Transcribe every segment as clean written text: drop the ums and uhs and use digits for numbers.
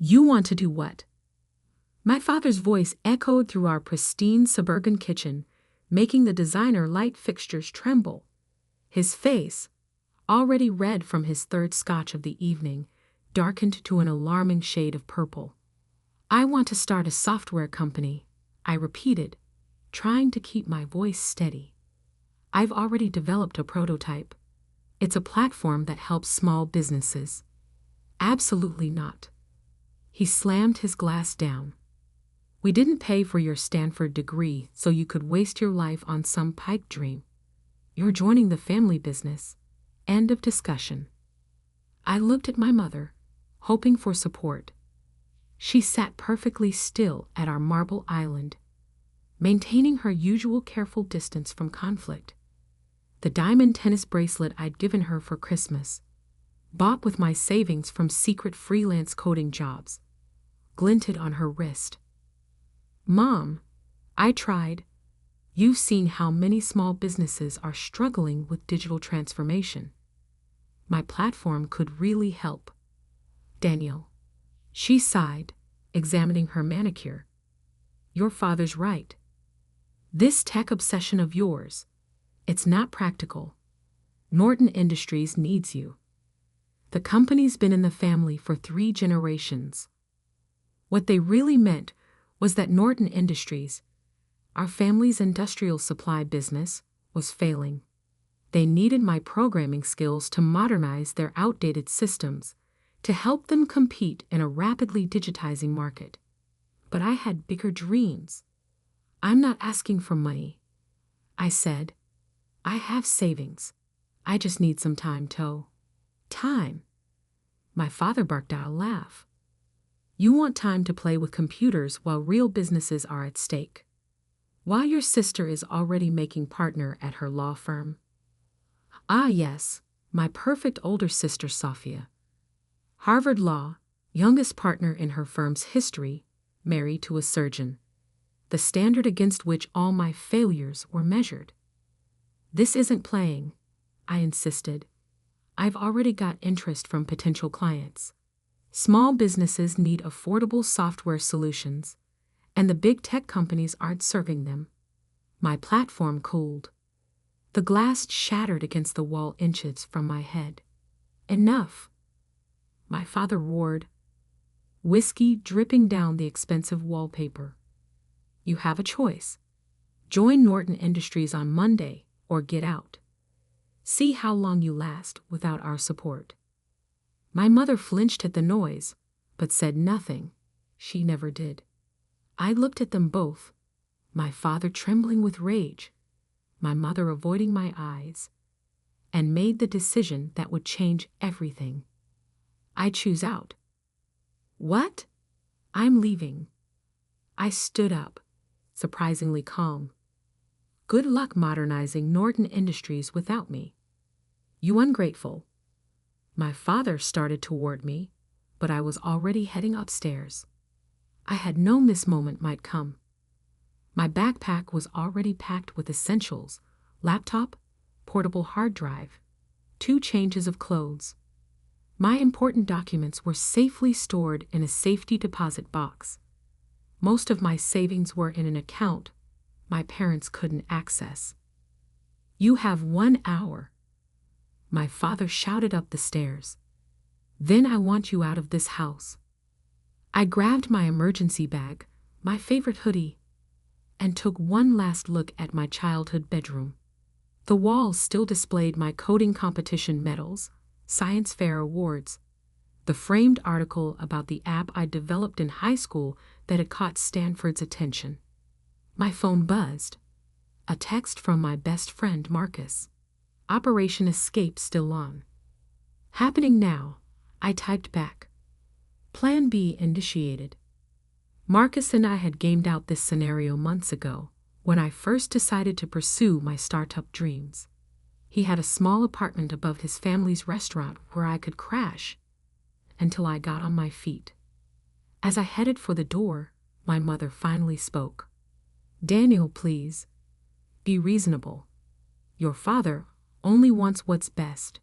You want to do what? My father's voice echoed through our pristine suburban kitchen, making the designer light fixtures tremble. His face, already red from his third scotch of the evening, darkened to an alarming shade of purple. I want to start a software company, I repeated, trying to keep my voice steady. I've already developed a prototype. It's a platform that helps small businesses. Absolutely not. He slammed his glass down. We didn't pay for your Stanford degree so you could waste your life on some pipe dream. You're joining the family business. End of discussion. I looked at my mother, hoping for support. She sat perfectly still at our marble island, maintaining her usual careful distance from conflict. The diamond tennis bracelet I'd given her for Christmas, bought with my savings from secret freelance coding jobs, glinted on her wrist. Mom, I tried. You've seen how many small businesses are struggling with digital transformation. My platform could really help. Daniel. She sighed, examining her manicure. Your father's right. This tech obsession of yours, it's not practical. Norton Industries needs you. The company's been in the family for 3 generations. What they really meant was that Norton Industries, our family's industrial supply business, was failing. They needed my programming skills to modernize their outdated systems, to help them compete in a rapidly digitizing market. But I had bigger dreams. I'm not asking for money, I said. I have savings. I just need some time, Time? My father barked out a laugh. You want time to play with computers while real businesses are at stake. While your sister is already making partner at her law firm. Ah yes, my perfect older sister Sophia. Harvard Law, youngest partner in her firm's history, married to a surgeon. The standard against which all my failures were measured. This isn't playing, I insisted. I've already got interest from potential clients. Small businesses need affordable software solutions, and the big tech companies aren't serving them. My platform cooled. The glass shattered against the wall inches from my head. Enough! My father roared, whiskey dripping down the expensive wallpaper. You have a choice. Join Norton Industries on Monday or get out. See how long you last without our support. My mother flinched at the noise, but said nothing. She never did. I looked at them both, my father trembling with rage, my mother avoiding my eyes, and made the decision that would change everything. I choose out. What? I'm leaving. I stood up, surprisingly calm. Good luck modernizing Norton Industries without me. You ungrateful. My father started toward me, but I was already heading upstairs. I had known this moment might come. My backpack was already packed with essentials: laptop, portable hard drive, 2 changes of clothes. My important documents were safely stored in a safety deposit box. Most of my savings were in an account my parents couldn't access. You have 1 hour. My father shouted up the stairs. Then I want you out of this house. I grabbed my emergency bag, my favorite hoodie, and took one last look at my childhood bedroom. The walls still displayed my coding competition medals, science fair awards, the framed article about the app I developed in high school that had caught Stanford's attention. My phone buzzed. A text from my best friend Marcus. Operation Escape still on. Happening now, I typed back. Plan B initiated. Marcus and I had gamed out this scenario months ago, when I first decided to pursue my startup dreams. He had a small apartment above his family's restaurant where I could crash until I got on my feet. As I headed for the door, my mother finally spoke. Daniel, please. Be reasonable. Your father only wants what's best.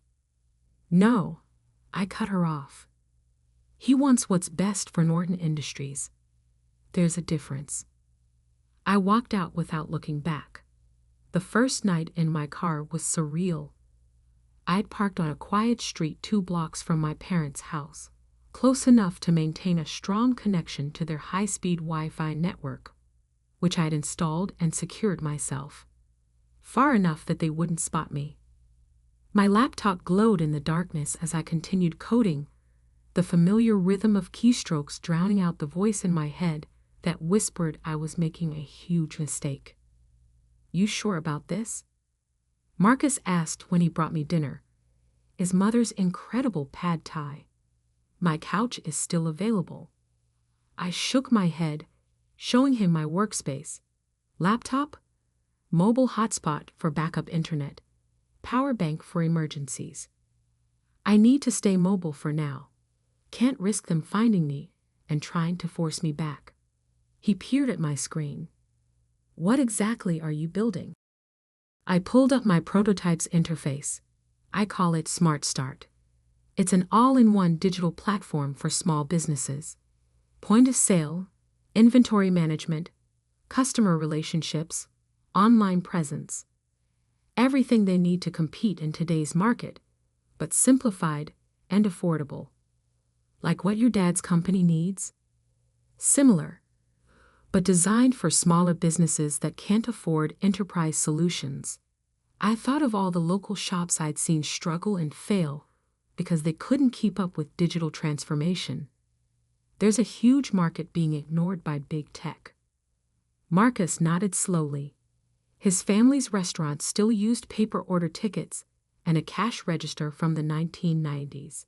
No, I cut her off. He wants what's best for Norton Industries. There's a difference. I walked out without looking back. The first night in my car was surreal. I'd parked on a quiet street 2 blocks from my parents' house, close enough to maintain a strong connection to their high-speed Wi-Fi network, which I'd installed and secured myself, far enough that they wouldn't spot me. My laptop glowed in the darkness as I continued coding, the familiar rhythm of keystrokes drowning out the voice in my head that whispered I was making a huge mistake. "You sure about this?" Marcus asked when he brought me dinner. "Is Mother's incredible pad thai? My couch is still available." I shook my head, showing him my workspace, laptop, mobile hotspot for backup internet, power bank for emergencies. I need to stay mobile for now. Can't risk them finding me and trying to force me back. He peered at my screen. "What exactly are you building?" I pulled up my prototype's interface. I call it Smart Start. It's an all-in-one digital platform for small businesses. Point of sale, inventory management, customer relationships, online presence. Everything they need to compete in today's market, but simplified and affordable. Like what your dad's company needs? Similar, but designed for smaller businesses that can't afford enterprise solutions. I thought of all the local shops I'd seen struggle and fail because they couldn't keep up with digital transformation. There's a huge market being ignored by big tech. Marcus nodded slowly. His family's restaurant still used paper order tickets and a cash register from the 1990s.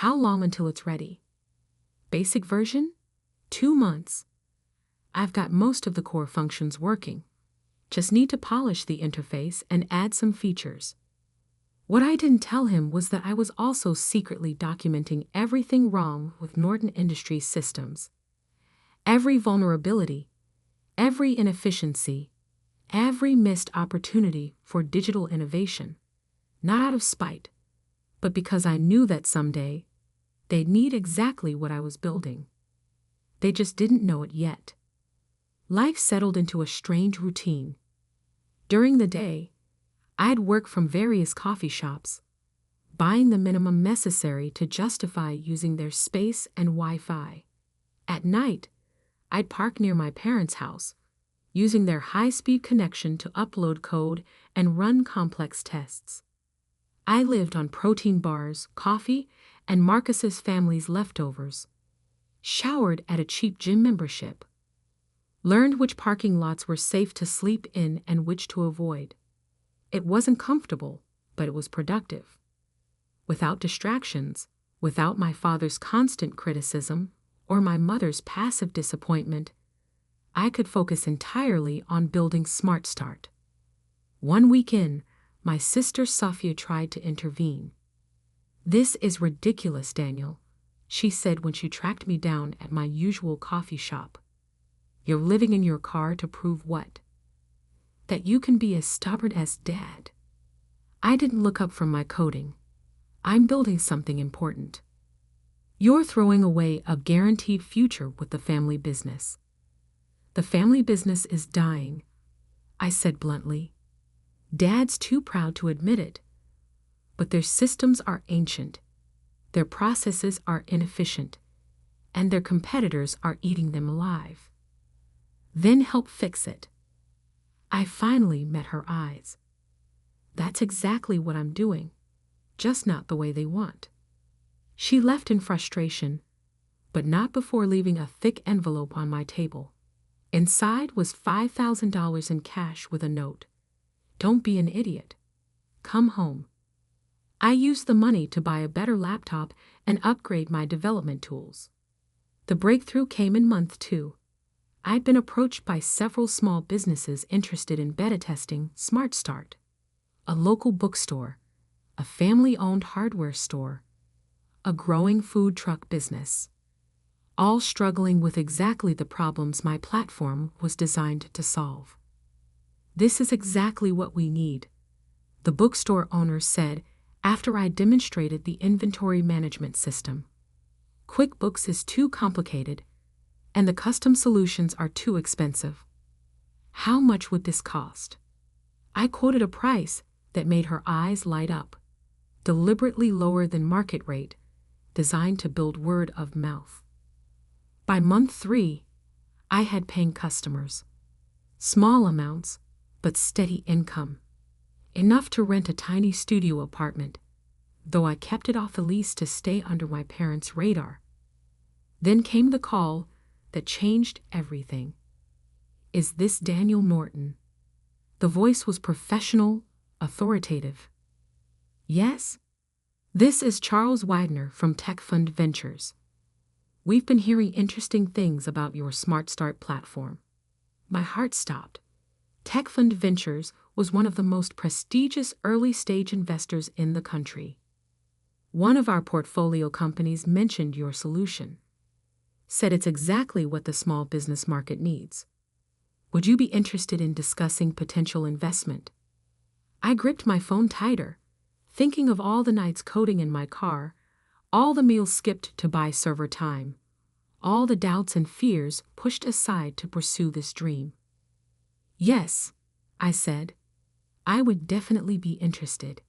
"How long until it's ready?" "Basic version? 2 months. I've got most of the core functions working. Just need to polish the interface and add some features." What I didn't tell him was that I was also secretly documenting everything wrong with Norton Industries systems. Every vulnerability, every inefficiency, every missed opportunity for digital innovation. Not out of spite, but because I knew that someday they'd need exactly what I was building. They just didn't know it yet. Life settled into a strange routine. During the day, I'd work from various coffee shops, buying the minimum necessary to justify using their space and Wi-Fi. At night, I'd park near my parents' house, using their high-speed connection to upload code and run complex tests. I lived on protein bars, coffee, and Marcus's family's leftovers. Showered at a cheap gym membership. Learned which parking lots were safe to sleep in and which to avoid. It wasn't comfortable, but it was productive. Without distractions, without my father's constant criticism or my mother's passive disappointment, I could focus entirely on building Smart Start. 1 week in, my sister Sophia tried to intervene. "This is ridiculous, Daniel," she said when she tracked me down at my usual coffee shop. "You're living in your car to prove what? That you can be as stubborn as Dad." I didn't look up from my coding. "I'm building something important. You're throwing away a guaranteed future with the family business." "The family business is dying," I said bluntly. "Dad's too proud to admit it. But their systems are ancient, their processes are inefficient, and their competitors are eating them alive. Then help fix it." I finally met her eyes. "That's exactly what I'm doing, just not the way they want." She left in frustration, but not before leaving a thick envelope on my table. Inside was $5,000 in cash with a note. "Don't be an idiot. Come home." I used the money to buy a better laptop and upgrade my development tools. The breakthrough came in month 2. I'd been approached by several small businesses interested in beta testing Smart Start. A local bookstore, a family-owned hardware store, a growing food truck business, all struggling with exactly the problems my platform was designed to solve. "This is exactly what we need," the bookstore owner said after I demonstrated the inventory management system. QuickBooks is too complicated, and the custom solutions are too expensive. How much would this cost? I quoted a price that made her eyes light up, deliberately lower than market rate, designed to build word of mouth. By month 3, I had paying customers. Small amounts, but steady income. Enough to rent a tiny studio apartment, though I kept it off the lease to stay under my parents' radar. Then came the call that changed everything. "Is this Daniel Norton?" The voice was professional, authoritative. "Yes. This is Charles Widener from Tech Fund Ventures. We've been hearing interesting things about your Smart Start platform." My heart stopped. Tech Fund Ventures was one of the most prestigious early-stage investors in the country. One of our portfolio companies mentioned your solution. Said it's exactly what the small business market needs. Would you be interested in discussing potential investment? I gripped my phone tighter, thinking of all the nights coding in my car, all the meals skipped to buy server time, all the doubts and fears pushed aside to pursue this dream. "Yes," I said, "I would definitely be interested."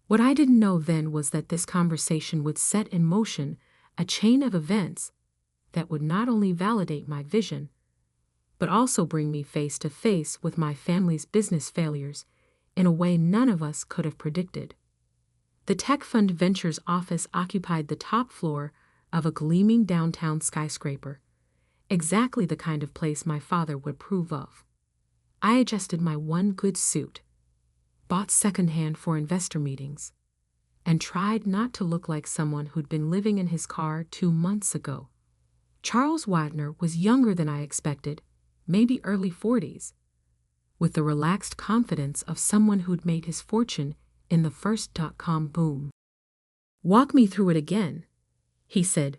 What I didn't know then was that this conversation would set in motion a chain of events that would not only validate my vision, but also bring me face to face with my family's business failures in a way none of us could have predicted. The Tech Fund Ventures office occupied the top floor of a gleaming downtown skyscraper, exactly the kind of place my father would approve of. I adjusted my one good suit, bought secondhand for investor meetings, and tried not to look like someone who'd been living in his car 2 months ago. Charles Widener was younger than I expected, maybe early 40s, with the relaxed confidence of someone who'd made his fortune in the first .com boom. "Walk me through it again," he said,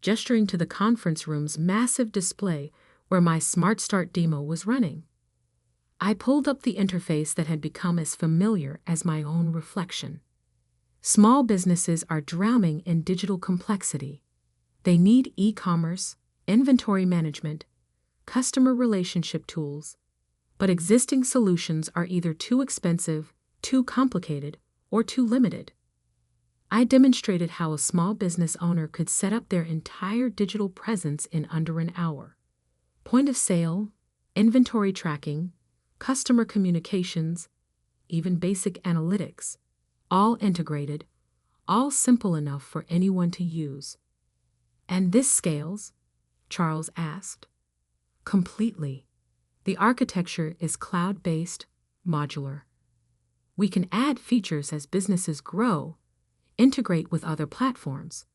gesturing to the conference room's massive display where my Smart Start demo was running. I pulled up the interface that had become as familiar as my own reflection. Small businesses are drowning in digital complexity. They need e-commerce, inventory management, customer relationship tools, but existing solutions are either too expensive, too complicated, or too limited. I demonstrated how a small business owner could set up their entire digital presence in under an hour. Point of sale, inventory tracking, customer communications, even basic analytics, all integrated, all simple enough for anyone to use. "And this scales?" Charles asked. "Completely. The architecture is cloud-based, modular. We can add features as businesses grow, integrate with other platforms,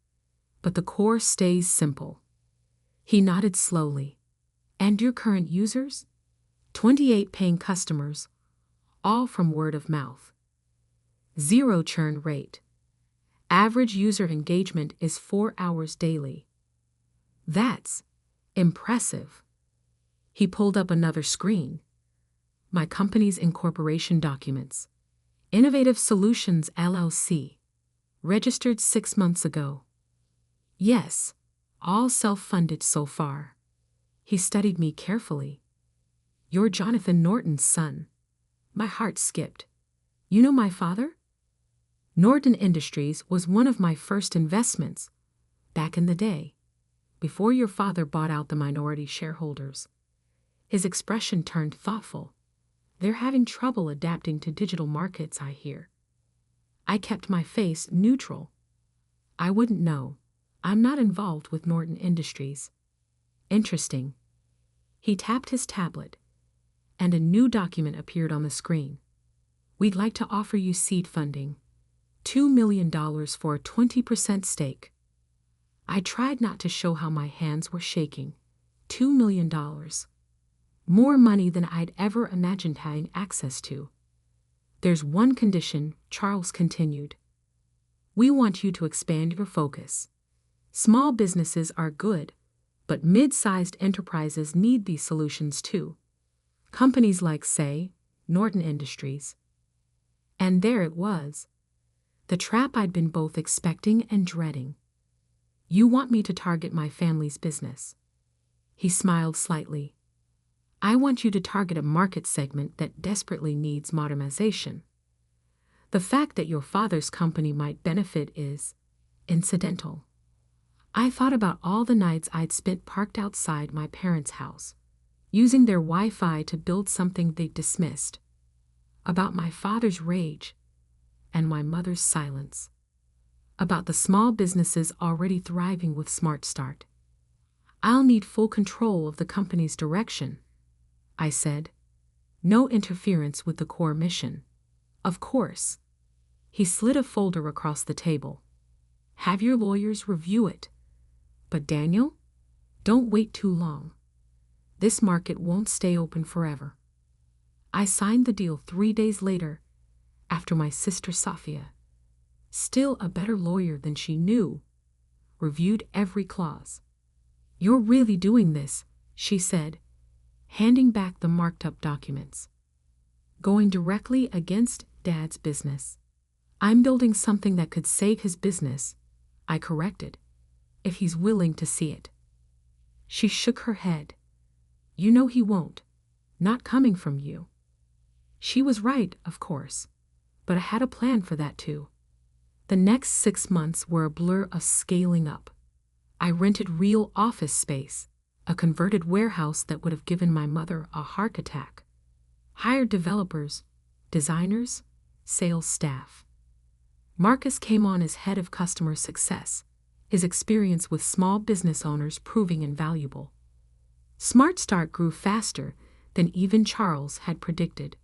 but the core stays simple." He nodded slowly. "And your current users?" 28 paying customers, all from word of mouth. 0 churn rate. Average user engagement is 4 hours daily. That's impressive. He pulled up another screen. My company's incorporation documents. Innovative Solutions LLC. Registered 6 months ago. Yes, all self-funded so far. He studied me carefully. "You're Jonathan Norton's son." My heart skipped. "You know my father?" Norton Industries was one of my first investments, back in the day, before your father bought out the minority shareholders. His expression turned thoughtful. "They're having trouble adapting to digital markets, I hear." I kept my face neutral. "I wouldn't know. I'm not involved with Norton Industries." "Interesting." He tapped his tablet, and a new document appeared on the screen. "We'd like to offer you seed funding. $2 million for a 20% stake." I tried not to show how my hands were shaking. $2 million. More money than I'd ever imagined having access to. "There's one condition," Charles continued. "We want you to expand your focus. Small businesses are good, but mid-sized enterprises need these solutions too. Companies like, say, Norton Industries." And there it was. The trap I'd been both expecting and dreading. You want me to target my family's business. He smiled slightly. I want you to target a market segment that desperately needs modernization. The fact that your father's company might benefit is incidental. I thought about all the nights I'd spent parked outside my parents' house, using their Wi-Fi to build something they dismissed. About my father's rage and my mother's silence. About the small businesses already thriving with Smart Start. I'll need full control of the company's direction, I said. No interference with the core mission. Of course. He slid a folder across the table. Have your lawyers review it. But Daniel, don't wait too long. This market won't stay open forever. I signed the deal 3 days later, after my sister Safia, still a better lawyer than she knew, reviewed every clause. You're really doing this, she said, handing back the marked-up documents. Going directly against Dad's business. I'm building something that could save his business, I corrected, if he's willing to see it. She shook her head. You know he won't. Not coming from you. She was right, of course, but I had a plan for that too. The next 6 months were a blur of scaling up. I rented real office space, a converted warehouse that would have given my mother a heart attack. Hired developers, designers, sales staff. Marcus came on as head of customer success, his experience with small business owners proving invaluable. Smart Start grew faster than even Charles had predicted.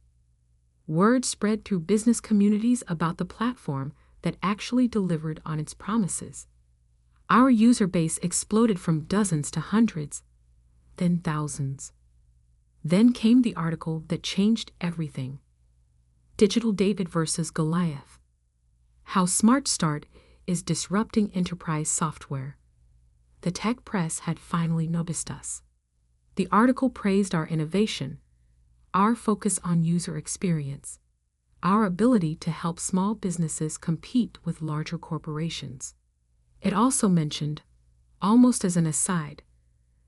Word spread through business communities about the platform that actually delivered on its promises. Our user base exploded from dozens to hundreds, then thousands. Then came the article that changed everything. Digital David versus Goliath. How Smart Start is disrupting enterprise software. The tech press had finally noticed us. The article praised our innovation, our focus on user experience, our ability to help small businesses compete with larger corporations. It also mentioned, almost as an aside,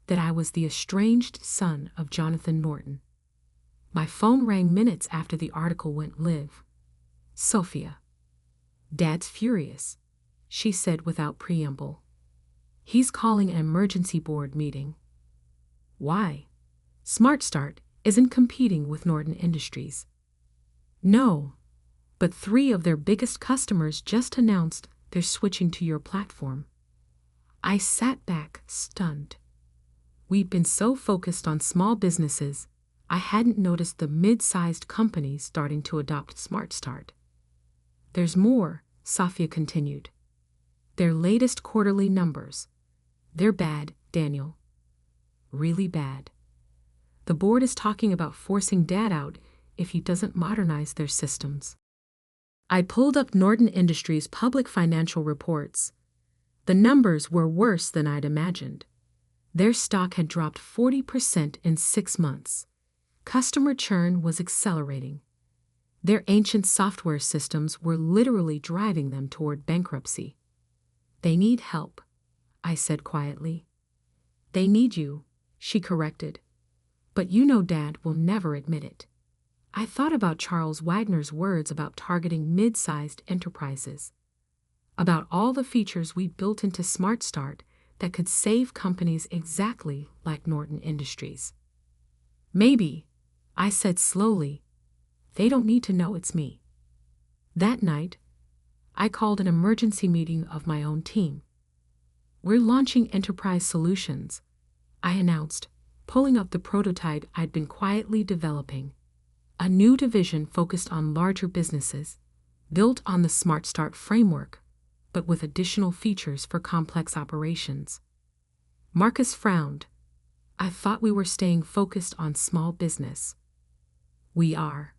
that I was the estranged son of Jonathan Norton. My phone rang minutes after the article went live. Sophia. Dad's furious, she said without preamble. He's calling an emergency board meeting. Why? Smart Start isn't competing with Norton Industries. No, but 3 of their biggest customers just announced they're switching to your platform. I sat back, stunned. We'd been so focused on small businesses, I hadn't noticed the mid-sized companies starting to adopt Smart Start. There's more, Safia continued. Their latest quarterly numbers. They're bad, Daniel. Really bad. The board is talking about forcing Dad out if he doesn't modernize their systems. I pulled up Norton Industries' public financial reports. The numbers were worse than I'd imagined. Their stock had dropped 40% in 6 months. Customer churn was accelerating. Their ancient software systems were literally driving them toward bankruptcy. They need help, I said quietly. They need you, she corrected. But you know Dad will never admit it. I thought about Charles Wagner's words about targeting mid-sized enterprises, about all the features we'd built into Smart Start that could save companies exactly like Norton Industries. Maybe, I said slowly, they don't need to know it's me. That night, I called an emergency meeting of my own team. We're launching Enterprise Solutions, I announced, pulling up the prototype I'd been quietly developing. A new division focused on larger businesses, built on the Smart Start framework, but with additional features for complex operations. Marcus frowned. I thought we were staying focused on small business. We are.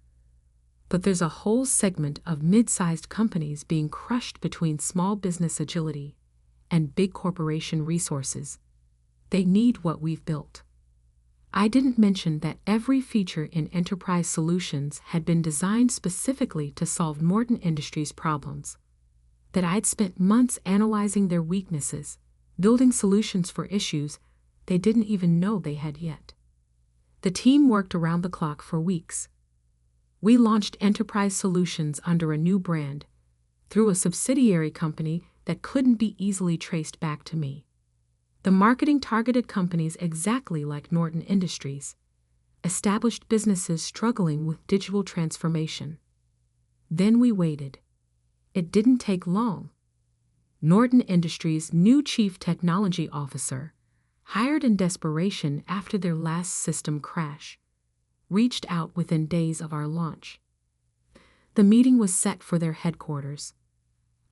But there's a whole segment of mid-sized companies being crushed between small business agility and big corporation resources. They need what we've built. I didn't mention that every feature in Enterprise Solutions had been designed specifically to solve Norton Industries' problems, that I'd spent months analyzing their weaknesses, building solutions for issues they didn't even know they had yet. The team worked around the clock for weeks. We launched enterprise solutions under a new brand, through a subsidiary company that couldn't be easily traced back to me. The marketing targeted companies exactly like Norton Industries, established businesses struggling with digital transformation. Then we waited. It didn't take long. Norton Industries' new chief technology officer, hired in desperation after their last system crash, reached out within days of our launch. The meeting was set for their headquarters.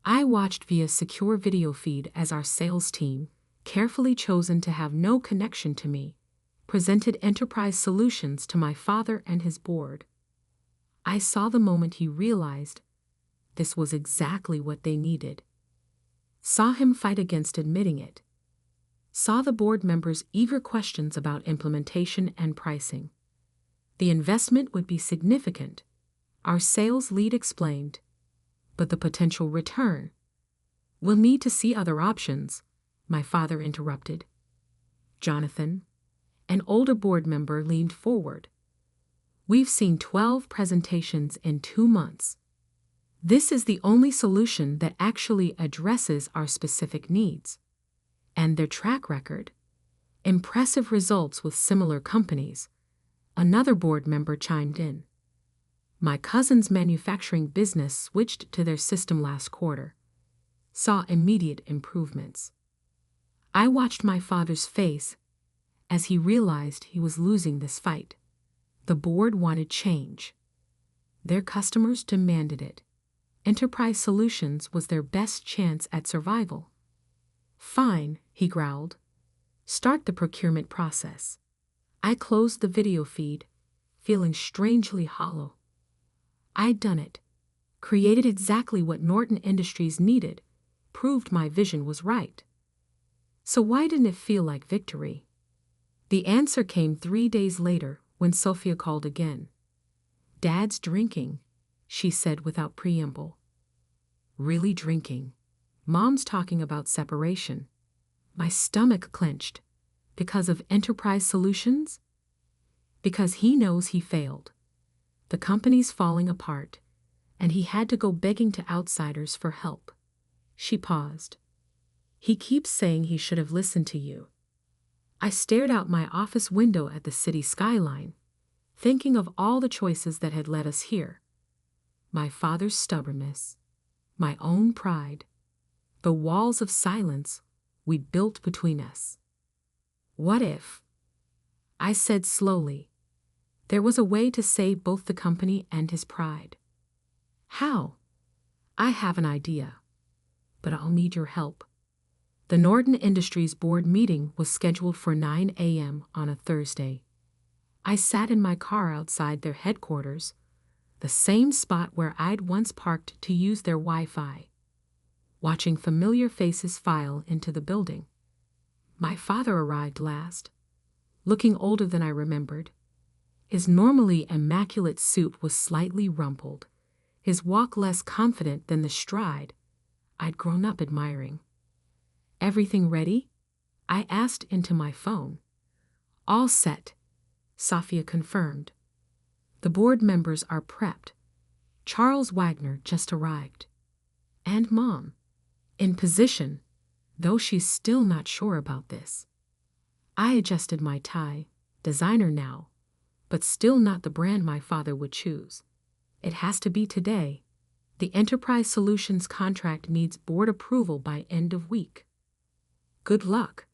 I watched via secure video feed as our sales team, carefully chosen to have no connection to me, presented enterprise solutions to my father and his board. I saw the moment he realized this was exactly what they needed. Saw him fight against admitting it. Saw the board members' eager questions about implementation and pricing. The investment would be significant, our sales lead explained, but the potential return. We'll need to see other options, my father interrupted. Jonathan, an older board member, leaned forward. We've seen 12 presentations in 2 months. This is the only solution that actually addresses our specific needs. And their track record. Impressive results with similar companies. Another board member chimed in. My cousin's manufacturing business switched to their system last quarter. Saw immediate improvements. I watched my father's face as he realized he was losing this fight. The board wanted change. Their customers demanded it. Enterprise Solutions was their best chance at survival. Fine, he growled. Start the procurement process. I closed the video feed, feeling strangely hollow. I'd done it. Created exactly what Norton Industries needed. Proved my vision was right. So why didn't it feel like victory? The answer came 3 days later when Sophia called again. Dad's drinking, she said without preamble. Really drinking. Mom's talking about separation. My stomach clenched. Because of enterprise solutions? Because he knows he failed. The company's falling apart, and he had to go begging to outsiders for help. She paused. He keeps saying he should have listened to you. I stared out my office window at the city skyline, thinking of all the choices that had led us here. My father's stubbornness, my own pride, the walls of silence we'd built between us. What if? I said slowly. There was a way to save both the company and his pride. How? I have an idea, but I'll need your help. The Norton Industries board meeting was scheduled for 9 a.m. on a Thursday. I sat in my car outside their headquarters, the same spot where I'd once parked to use their Wi-Fi, watching familiar faces file into the building. My father arrived last, looking older than I remembered. His normally immaculate suit was slightly rumpled, his walk less confident than the stride I'd grown up admiring. Everything ready? I asked into my phone. All set, Sophia confirmed. The board members are prepped. Charles Wagner just arrived. And Mom, in position, though she's still not sure about this. I adjusted my tie, designer now, but still not the brand my father would choose. It has to be today. The Enterprise Solutions contract needs board approval by end of week. Good luck,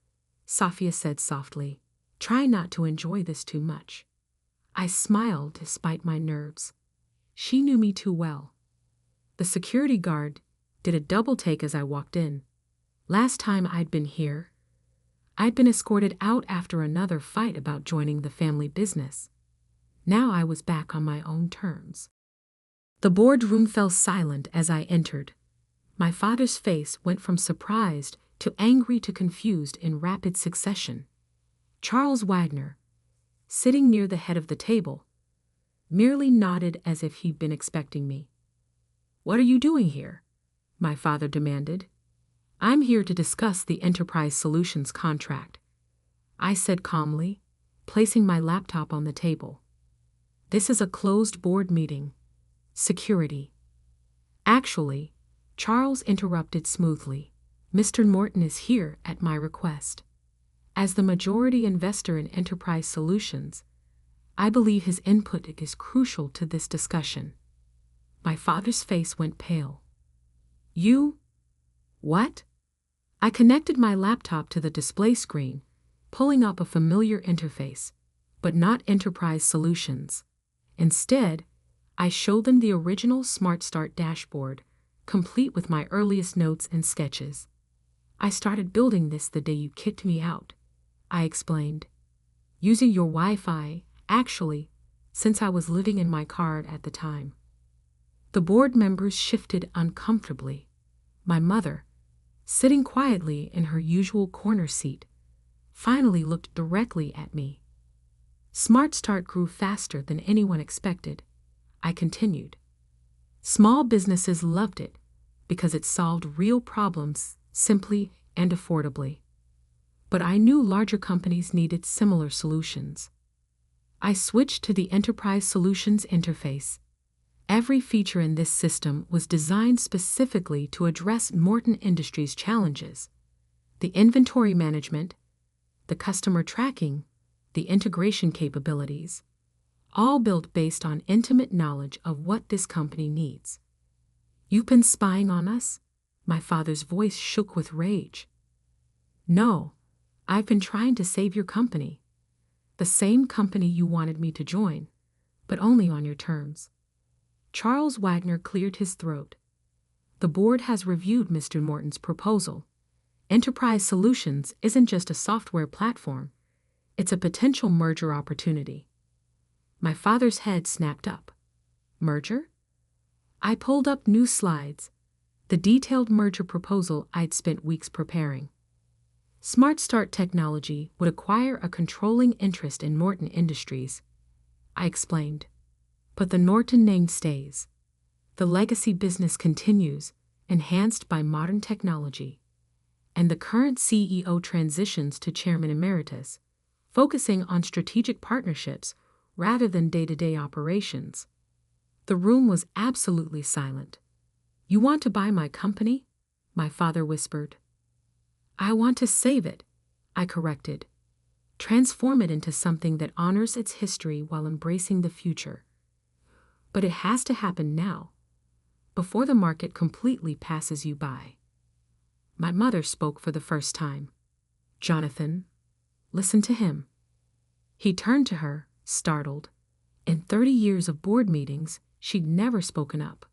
Sophia said softly. Try not to enjoy this too much. I smiled despite my nerves. She knew me too well. The security guard did a double take as I walked in. Last time I'd been here, I'd been escorted out after another fight about joining the family business. Now I was back on my own terms. The boardroom fell silent as I entered. My father's face went from surprised to angry to confused in rapid succession. Charles Wagner, sitting near the head of the table, merely nodded as if he'd been expecting me. What are you doing here? My father demanded. I'm here to discuss the Enterprise Solutions contract, I said calmly, placing my laptop on the table. This is a closed board meeting. Security. Actually, Charles interrupted smoothly. Mr. Morton is here at my request. As the majority investor in Enterprise Solutions, I believe his input is crucial to this discussion. My father's face went pale. You? What? I connected my laptop to the display screen, pulling up a familiar interface, but not Enterprise Solutions. Instead, I showed them the original Smart Start dashboard, complete with my earliest notes and sketches. I started building this the day you kicked me out, I explained. Using your Wi-Fi, actually, since I was living in my car at the time. The board members shifted uncomfortably. My mother, sitting quietly in her usual corner seat, finally looked directly at me. Smart Start grew faster than anyone expected, I continued. Small businesses loved it because it solved real problems simply and affordably. But I knew larger companies needed similar solutions. I switched to the Enterprise Solutions interface. Every feature in this system was designed specifically to address Morton Industries' challenges: the inventory management, the customer tracking, the integration capabilities, all built based on intimate knowledge of what this company needs. You've been spying on us? My father's voice shook with rage. No, I've been trying to save your company. The same company you wanted me to join, but only on your terms. Charles Wagner cleared his throat. The board has reviewed Mr. Morton's proposal. Enterprise Solutions isn't just a software platform, it's a potential merger opportunity. My father's head snapped up. Merger? I pulled up new slides, the detailed merger proposal I'd spent weeks preparing. Smart Start Technology would acquire a controlling interest in Morton Industries, I explained. But the Norton name stays. The legacy business continues, enhanced by modern technology. And the current CEO transitions to Chairman Emeritus, focusing on strategic partnerships rather than day-to-day operations. The room was absolutely silent. You want to buy my company? My father whispered. I want to save it, I corrected. Transform it into something that honors its history while embracing the future. But it has to happen now, before the market completely passes you by. My mother spoke for the first time. Jonathan, listen to him. He turned to her, startled. In 30 years of board meetings, she'd never spoken up.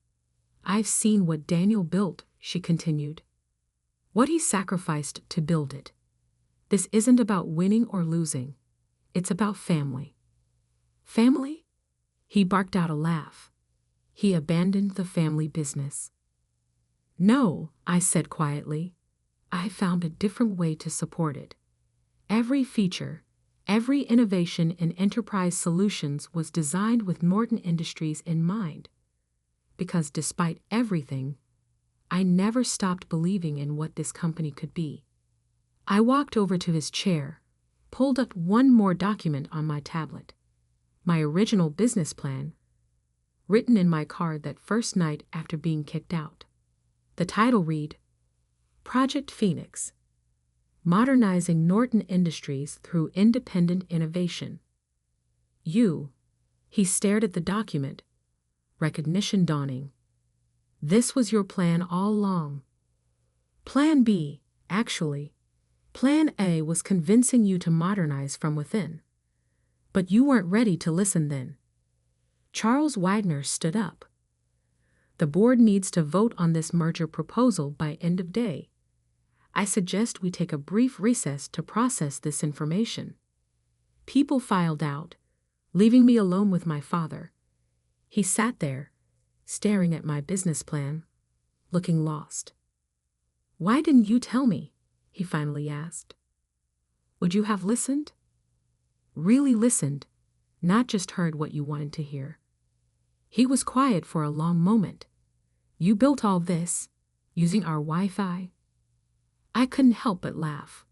I've seen what Daniel built, she continued. What he sacrificed to build it. This isn't about winning or losing. It's about family. Family? He barked out a laugh. He abandoned the family business. No, I said quietly. I found a different way to support it. Every feature, every innovation in Enterprise Solutions was designed with Morton Industries in mind. Because despite everything, I never stopped believing in what this company could be. I walked over to his chair, pulled up one more document on my tablet. My original business plan, written in my car that first night after being kicked out. The title read, Project Phoenix, Modernizing Norton Industries Through Independent Innovation. He stared at the document, recognition dawning. This was your plan all along. Plan B, actually. Plan A was convincing you to modernize from within. But you weren't ready to listen then. Charles Wagner stood up. The board needs to vote on this merger proposal by end of day. I suggest we take a brief recess to process this information. People filed out, leaving me alone with my father. He sat there, staring at my business plan, looking lost. Why didn't you tell me? He finally asked. Would you have listened? Really listened, not just heard what you wanted to hear. He was quiet for a long moment. You built all this, using our Wi-Fi? I couldn't help but laugh.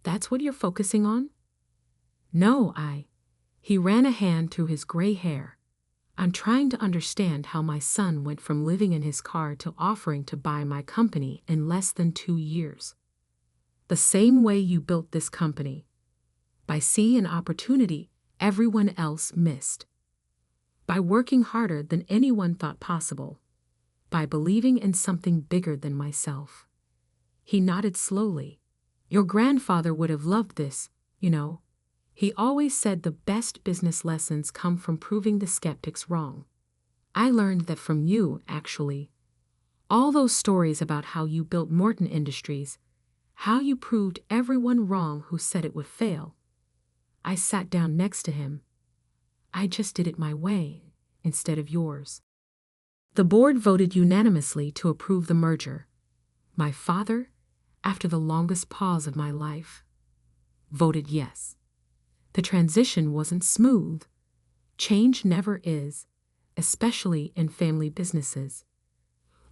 That's what you're focusing on? No, He ran a hand through his gray hair. I'm trying to understand how my son went from living in his car to offering to buy my company in less than 2 years. The same way you built this company. By seeing an opportunity everyone else missed. By working harder than anyone thought possible. By believing in something bigger than myself. He nodded slowly. Your grandfather would have loved this, you know. He always said the best business lessons come from proving the skeptics wrong. I learned that from you, actually. All those stories about how you built Morton Industries, how you proved everyone wrong who said it would fail. I sat down next to him. I just did it my way, instead of yours. The board voted unanimously to approve the merger. My father, after the longest pause of my life, voted yes. The transition wasn't smooth. Change never is, especially in family businesses.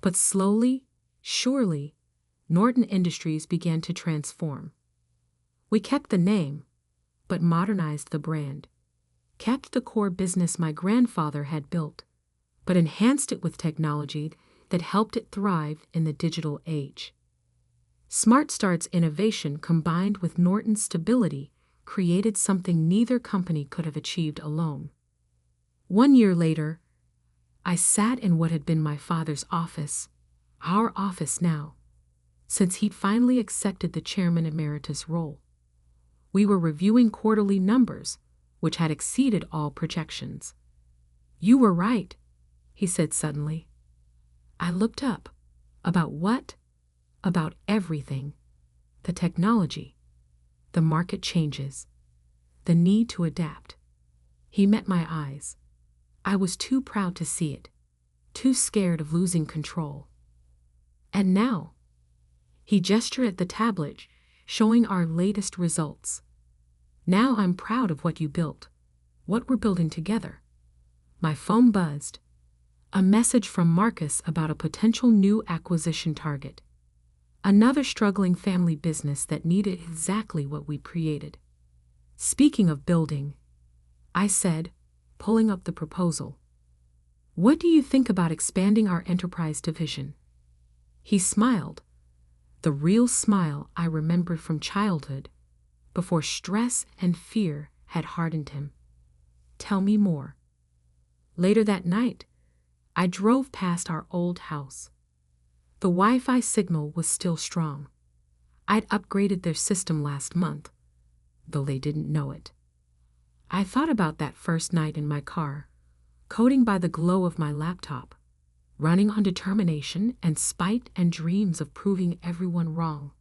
But slowly, surely, Norton Industries began to transform. We kept the name, but modernized the brand. Kept the core business my grandfather had built, but enhanced it with technology that helped it thrive in the digital age. Smart Start's innovation combined with Norton's stability created something neither company could have achieved alone. 1 year later, I sat in what had been my father's office, our office now, since he'd finally accepted the chairman emeritus role. We were reviewing quarterly numbers, which had exceeded all projections. You were right, he said suddenly. I looked up. About what? About everything. The technology. The market changes. The need to adapt. He met my eyes. I was too proud to see it. Too scared of losing control. And now, he gestured at the tablet, showing our latest results. Now I'm proud of what you built. What we're building together. My phone buzzed. A message from Marcus about a potential new acquisition target. Another struggling family business that needed exactly what we created. Speaking of building, I said, pulling up the proposal. What do you think about expanding our enterprise division? He smiled, the real smile I remembered from childhood, before stress and fear had hardened him. Tell me more. Later that night, I drove past our old house. The Wi-Fi signal was still strong. I'd upgraded their system last month, though they didn't know it. I thought about that first night in my car, coding by the glow of my laptop, running on determination and spite and dreams of proving everyone wrong.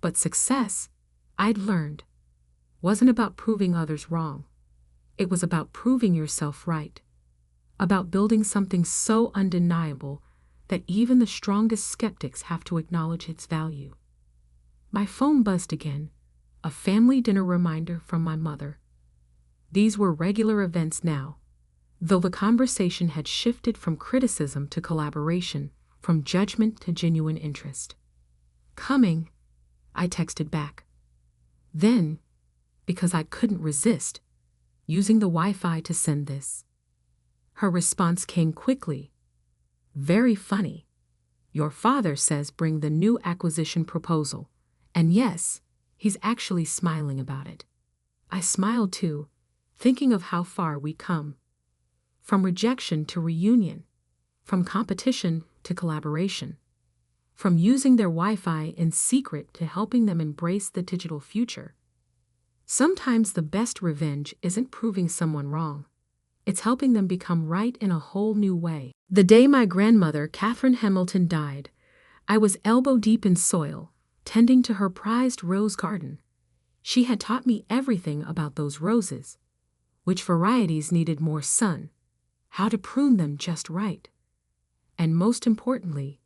But success, I'd learned, wasn't about proving others wrong. It was about proving yourself right, about building something so undeniable that even the strongest skeptics have to acknowledge its value. My phone buzzed again, a family dinner reminder from my mother. These were regular events now, though the conversation had shifted from criticism to collaboration, from judgment to genuine interest. Coming, I texted back. Then, because I couldn't resist, using the Wi-Fi to send this. Her response came quickly. Very funny. Your father says bring the new acquisition proposal. And yes, he's actually smiling about it. I smiled too, thinking of how far we'd come. From rejection to reunion. From competition to collaboration. From using their Wi-Fi in secret to helping them embrace the digital future. Sometimes the best revenge isn't proving someone wrong. It's helping them become right in a whole new way. The day my grandmother, Catherine Hamilton, died, I was elbow-deep in soil, tending to her prized rose garden. She had taught me everything about those roses, which varieties needed more sun, how to prune them just right, and most importantly,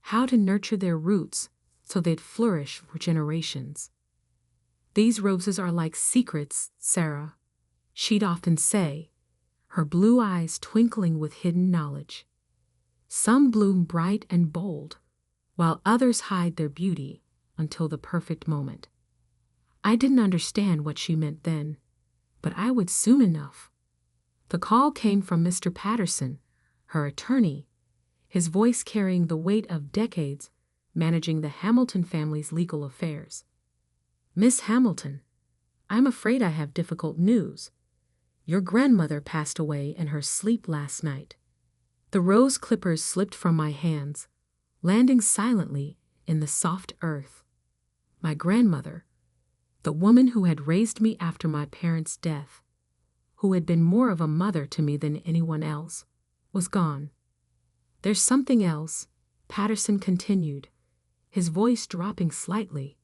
how to nurture their roots so they'd flourish for generations. These roses are like secrets, Sarah, she'd often say, her blue eyes twinkling with hidden knowledge. Some bloom bright and bold, while others hide their beauty until the perfect moment. I didn't understand what she meant then, but I would soon enough. The call came from Mr. Patterson, her attorney, his voice carrying the weight of decades managing the Hamilton family's legal affairs. "Miss Hamilton, I'm afraid I have difficult news. Your grandmother passed away in her sleep last night." The rose clippers slipped from my hands, landing silently in the soft earth. My grandmother, the woman who had raised me after my parents' death, who had been more of a mother to me than anyone else, was gone. "There's something else," Patterson continued, his voice dropping slightly.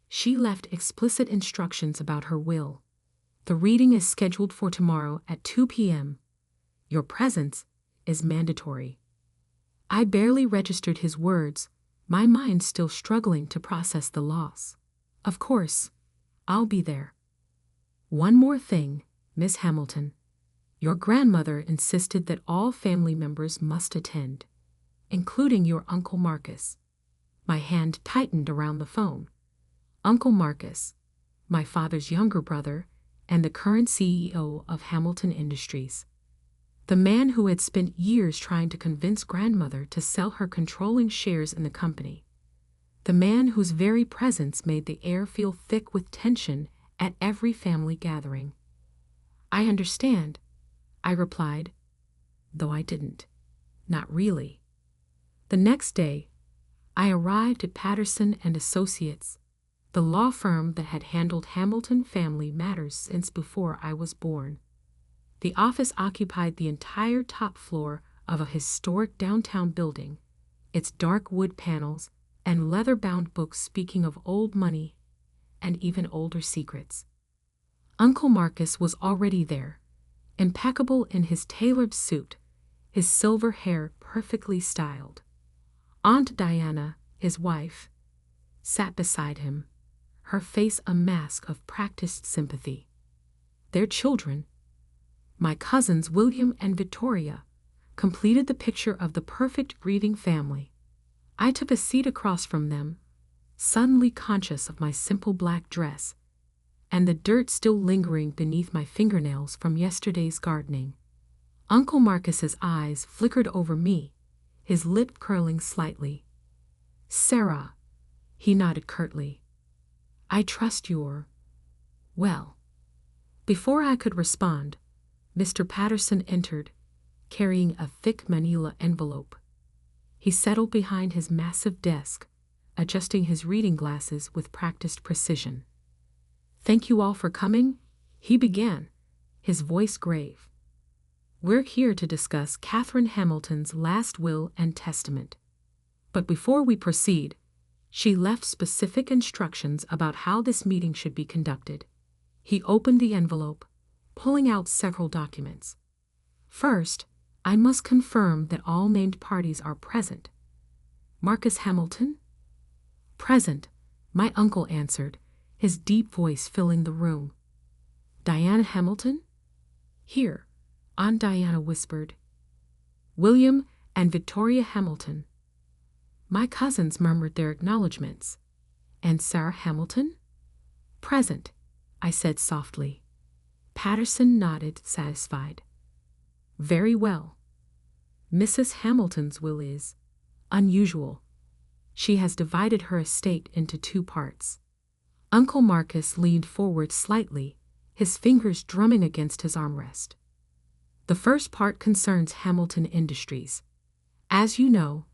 "She left explicit instructions about her will. The reading is scheduled for tomorrow at 2 p.m. Your presence is mandatory." I barely registered his words, my mind still struggling to process the loss. "Of course, I'll be there." "One more thing, Miss Hamilton. Your grandmother insisted that all family members must attend, including your Uncle Marcus." My hand tightened around the phone. Uncle Marcus, my father's younger brother and the current CEO of Hamilton Industries. The man who had spent years trying to convince grandmother to sell her controlling shares in the company. The man whose very presence made the air feel thick with tension at every family gathering. "I understand," I replied, though I didn't. Not really. The next day, I arrived at Patterson and Associates, the law firm that had handled Hamilton family matters since before I was born. The office occupied the entire top floor of a historic downtown building, its dark wood panels and leather-bound books speaking of old money and even older secrets. Uncle Marcus was already there, impeccable in his tailored suit, his silver hair perfectly styled. Aunt Diana, his wife, sat beside him, her face a mask of practiced sympathy. Their children, my cousins William and Victoria, completed the picture of the perfect grieving family. I took a seat across from them, suddenly conscious of my simple black dress and the dirt still lingering beneath my fingernails from yesterday's gardening. Uncle Marcus's eyes flickered over me, his lip curling slightly. "Sarah," he nodded curtly, "I trust you're well." Before I could respond, Mr. Patterson entered, carrying a thick manila envelope. He settled behind his massive desk, adjusting his reading glasses with practiced precision. "Thank you all for coming," he began, his voice grave. "We're here to discuss Catherine Hamilton's last will and testament. But before we proceed, she left specific instructions about how this meeting should be conducted." He opened the envelope, pulling out several documents. "First, I must confirm that all named parties are present." "Marcus Hamilton?" "Present," my uncle answered, his deep voice filling the room. "Diana Hamilton?" "Here," Aunt Diana whispered. "William and Victoria Hamilton." My cousins murmured their acknowledgments. "And Sarah Hamilton?" "Present," I said softly. Patterson nodded, satisfied. "Very well. Mrs. Hamilton's will is unusual. She has divided her estate into 2 parts." Uncle Marcus leaned forward slightly, his fingers drumming against his armrest. "The first part concerns Hamilton Industries. As you know,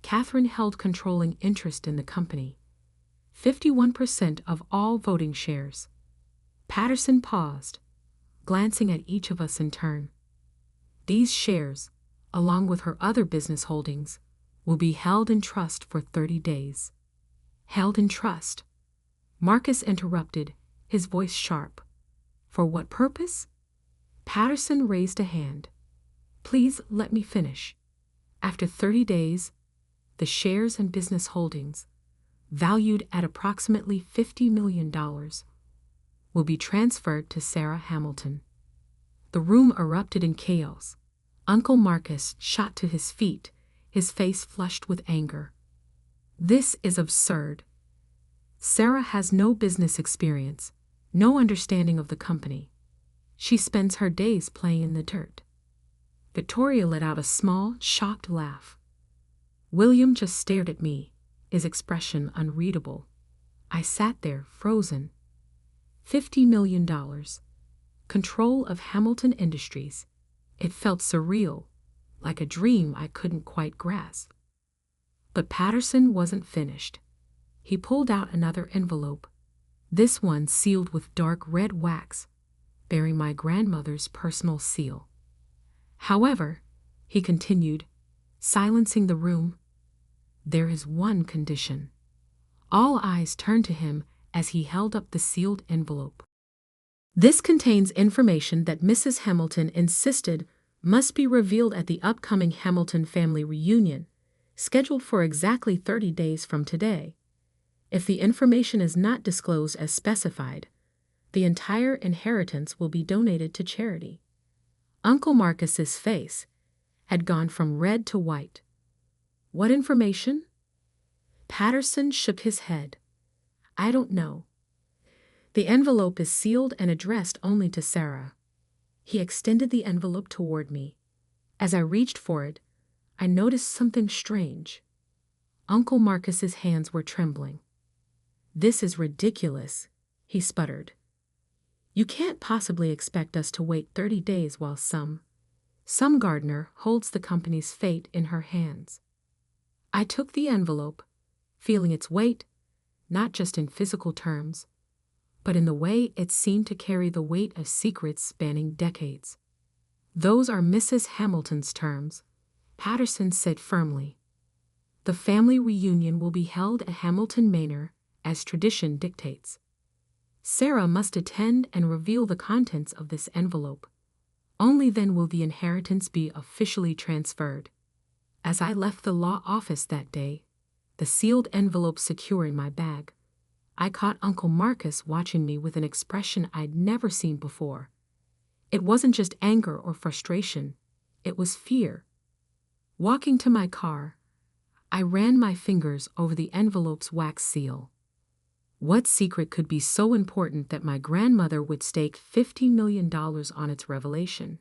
Catherine held controlling interest in the company, 51% of all voting shares." Patterson paused, glancing at each of us in turn. "These shares, along with her other business holdings, will be held in trust for 30 days. "Held in trust?" Marcus interrupted, his voice sharp. "For what purpose?" Patterson raised a hand. "Please let me finish. After 30 days, the shares and business holdings, valued at approximately $50 million, will be transferred to Sarah Hamilton." The room erupted in chaos. Uncle Marcus shot to his feet, his face flushed with anger. "This is absurd. Sarah has no business experience, no understanding of the company. She spends her days playing in the dirt. Victoria let out a small, shocked laugh. William just stared at me, his expression unreadable. I sat there, frozen. $50 million. Control of Hamilton Industries. It felt surreal, like a dream I couldn't quite grasp. But Patterson wasn't finished. He pulled out another envelope, this one sealed with dark red wax, bearing my grandmother's personal seal. However, he continued, silencing the room, there is one condition. All eyes turned to him as he held up the sealed envelope. This contains information that Mrs. Hamilton insisted must be revealed at the upcoming Hamilton family reunion, scheduled for exactly 30 days from today. If the information is not disclosed as specified, the entire inheritance will be donated to charity. Uncle Marcus's face had gone from red to white. What information? Patterson shook his head. I don't know. The envelope is sealed and addressed only to Sarah. He extended the envelope toward me. As I reached for it, I noticed something strange. Uncle Marcus's hands were trembling. This is ridiculous, he sputtered. You can't possibly expect us to wait 30 days while some gardener holds the company's fate in her hands. I took the envelope, feeling its weight, not just in physical terms, but in the way it seemed to carry the weight of secrets spanning decades. Those are Mrs. Hamilton's terms, Patterson said firmly. The family reunion will be held at Hamilton Manor, as tradition dictates. Sarah must attend and reveal the contents of this envelope. Only then will the inheritance be officially transferred. As I left the law office that day, the sealed envelope secure in my bag, I caught Uncle Marcus watching me with an expression I'd never seen before. It wasn't just anger or frustration, it was fear. Walking to my car, I ran my fingers over the envelope's wax seal. What secret could be so important that my grandmother would stake $50 million on its revelation?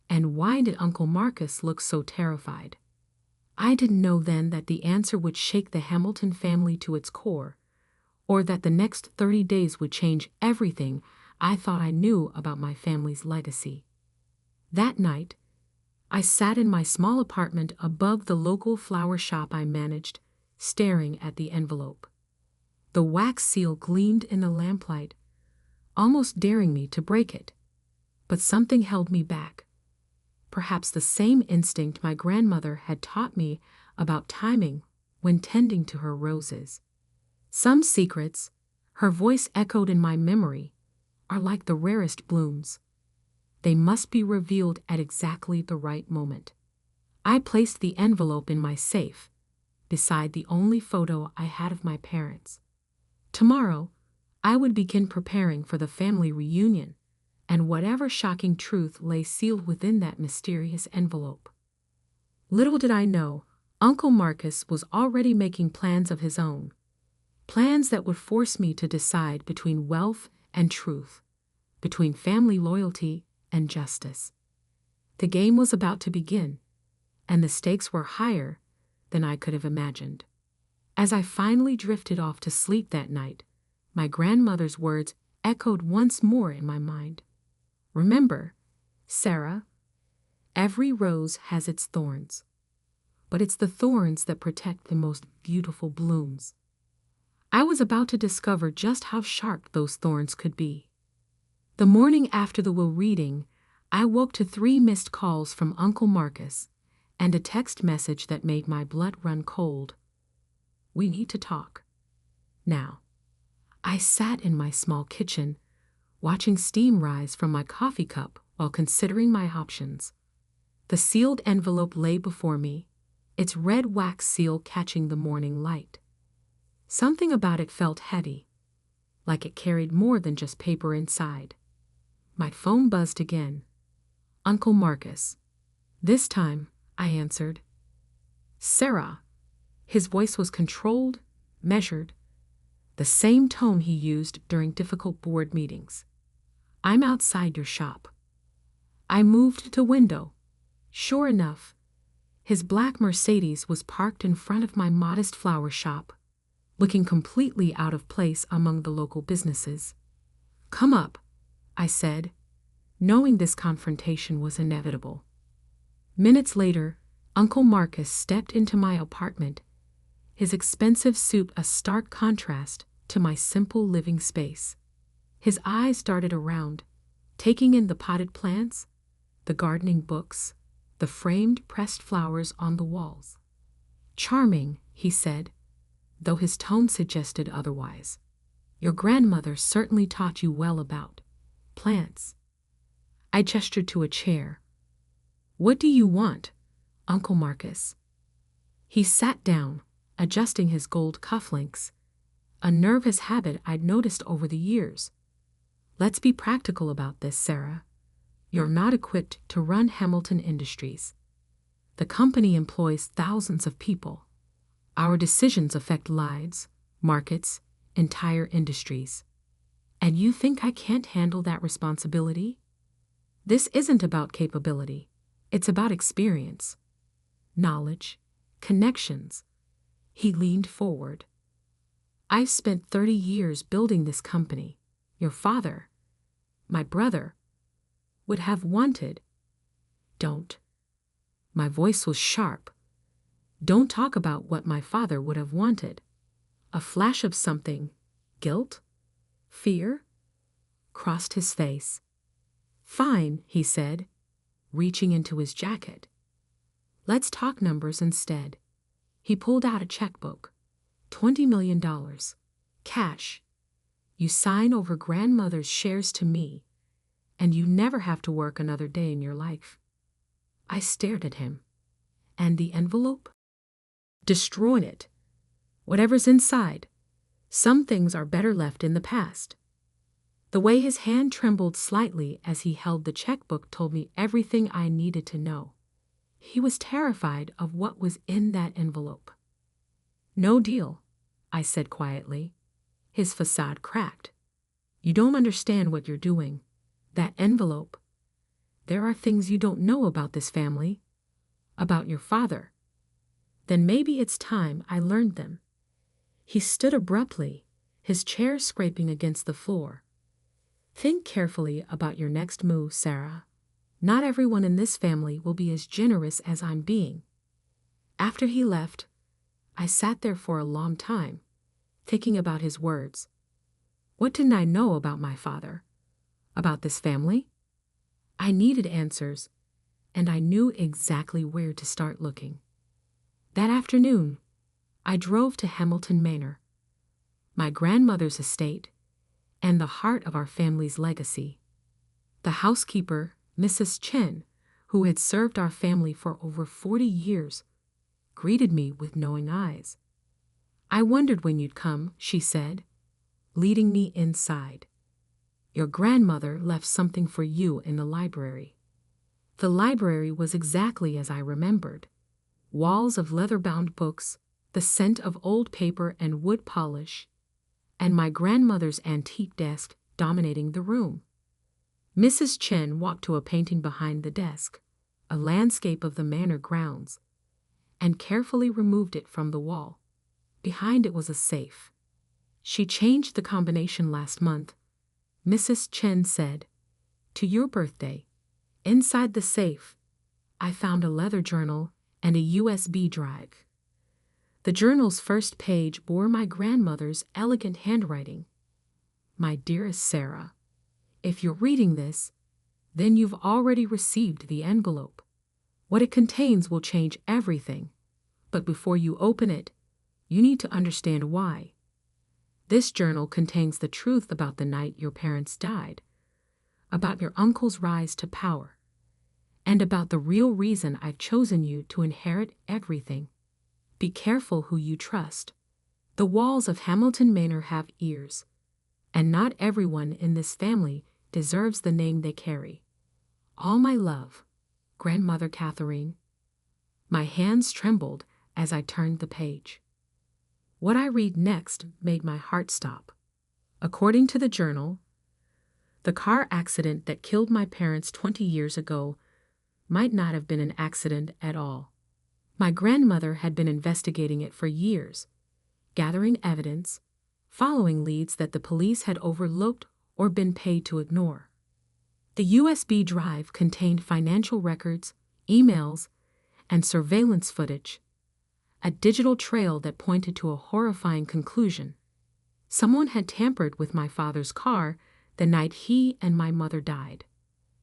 And why did Uncle Marcus look so terrified? I didn't know then that the answer would shake the Hamilton family to its core, or that the next 30 days would change everything I thought I knew about my family's legacy. That night, I sat in my small apartment above the local flower shop I managed, staring at the envelope. The wax seal gleamed in the lamplight, almost daring me to break it. But something held me back. Perhaps the same instinct my grandmother had taught me about timing when tending to her roses. Some secrets, her voice echoed in my memory, are like the rarest blooms. They must be revealed at exactly the right moment. I placed the envelope in my safe, beside the only photo I had of my parents. Tomorrow, I would begin preparing for the family reunion, and whatever shocking truth lay sealed within that mysterious envelope. Little did I know, Uncle Marcus was already making plans of his own. Plans that would force me to decide between wealth and truth, between family loyalty and justice. The game was about to begin, and the stakes were higher than I could have imagined. As I finally drifted off to sleep that night, my grandmother's words echoed once more in my mind. Remember, Sarah, every rose has its thorns, but it's the thorns that protect the most beautiful blooms. I was about to discover just how sharp those thorns could be. The morning after the will reading, I woke to 3 missed calls from Uncle Marcus and a text message that made my blood run cold. We need to talk. Now, I sat in my small kitchen, watching steam rise from my coffee cup while considering my options. The sealed envelope lay before me, its red wax seal catching the morning light. Something about it felt heavy, like it carried more than just paper inside. My phone buzzed again. Uncle Marcus. This time, I answered. Sarah. His voice was controlled, measured. the same tone he used during difficult board meetings. "I'm outside your shop." I moved to window. Sure enough, his black Mercedes was parked in front of my modest flower shop, looking completely out of place among the local businesses. "Come up," I said, knowing this confrontation was inevitable. Minutes later, Uncle Marcus stepped into my apartment, his expensive suit a stark contrast to my simple living space. His eyes darted around, taking in the potted plants, the gardening books, the framed pressed flowers on the walls. "Charming," he said, though his tone suggested otherwise. "Your grandmother certainly taught you well about plants." I gestured to a chair. "What do you want, Uncle Marcus?" He sat down, adjusting his gold cufflinks, a nervous habit I'd noticed over the years. "Let's be practical about this, Sarah. You're not equipped to run Hamilton Industries. The company employs thousands of people. Our decisions affect lives, markets, entire industries. And you think I can't handle that responsibility? This isn't about capability. It's about experience, knowledge, connections." He leaned forward. "I've spent 30 years building this company. Your father, my brother, would have wanted." "Don't." My voice was sharp. "Don't talk about what my father would have wanted." A flash of something, guilt, fear, crossed his face. "Fine," he said, reaching into his jacket. "Let's talk numbers instead." He pulled out a checkbook. $20 million. Cash. You sign over grandmother's shares to me, and you never have to work another day in your life. I stared at him. "And the envelope?" "Destroy it. Whatever's inside. Some things are better left in the past." The way his hand trembled slightly as he held the checkbook told me everything I needed to know. He was terrified of what was in that envelope. "No deal," I said quietly. His facade cracked. "You don't understand what you're doing. That envelope. There are things you don't know about this family, about your father. Then maybe it's time I learned them." He stood abruptly, his chair scraping against the floor. "Think carefully about your next move, Sarah. Not everyone in this family will be as generous as I'm being." After he left, I sat there for a long time, thinking about his words. What didn't I know about my father? About this family? I needed answers, and I knew exactly where to start looking. That afternoon, I drove to Hamilton Manor, my grandmother's estate, and the heart of our family's legacy. The housekeeper, Mrs. Chen, who had served our family for over 40 years, greeted me with knowing eyes. "I wondered when you'd come," she said, leading me inside. "Your grandmother left something for you in the library." The library was exactly as I remembered. Walls of leather-bound books, the scent of old paper and wood polish, and my grandmother's antique desk dominating the room. Mrs. Chen walked to a painting behind the desk, a landscape of the manor grounds, and carefully removed it from the wall. Behind it was a safe. "She changed the combination last month," Mrs. Chen said. "To your birthday. Inside the safe, I found a leather journal and a USB drive. The journal's first page bore my grandmother's elegant handwriting. My dearest Sarah, if you're reading this, then you've already received the envelope. What it contains will change everything, but before you open it, you need to understand why. This journal contains the truth about the night your parents died, about your uncle's rise to power, and about the real reason I've chosen you to inherit everything. Be careful who you trust. The walls of Hamilton Manor have ears, and not everyone in this family deserves the name they carry. All my love, Grandmother Catherine." My hands trembled as I turned the page. What I read next made my heart stop. According to the journal, the car accident that killed my parents 20 years ago might not have been an accident at all. My grandmother had been investigating it for years, gathering evidence, following leads that the police had overlooked or been paid to ignore. The USB drive contained financial records, emails, and surveillance footage, a digital trail that pointed to a horrifying conclusion. Someone had tampered with my father's car the night he and my mother died.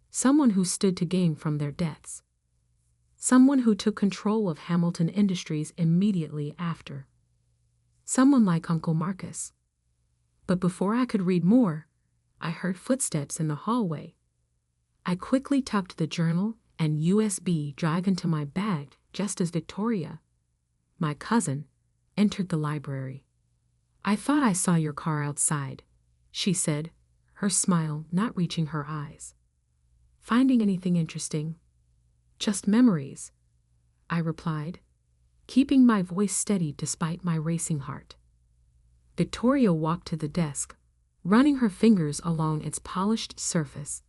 Someone who stood to gain from their deaths. Someone who took control of Hamilton Industries immediately after. Someone like Uncle Marcus. But before I could read more, I heard footsteps in the hallway. I quickly tucked the journal and USB drive into my bag just as Victoria, my cousin, entered the library. "I thought I saw your car outside," she said, her smile not reaching her eyes. "Finding anything interesting?" "Just memories," I replied, keeping my voice steady despite my racing heart. Victoria walked to the desk, running her fingers along its polished surface.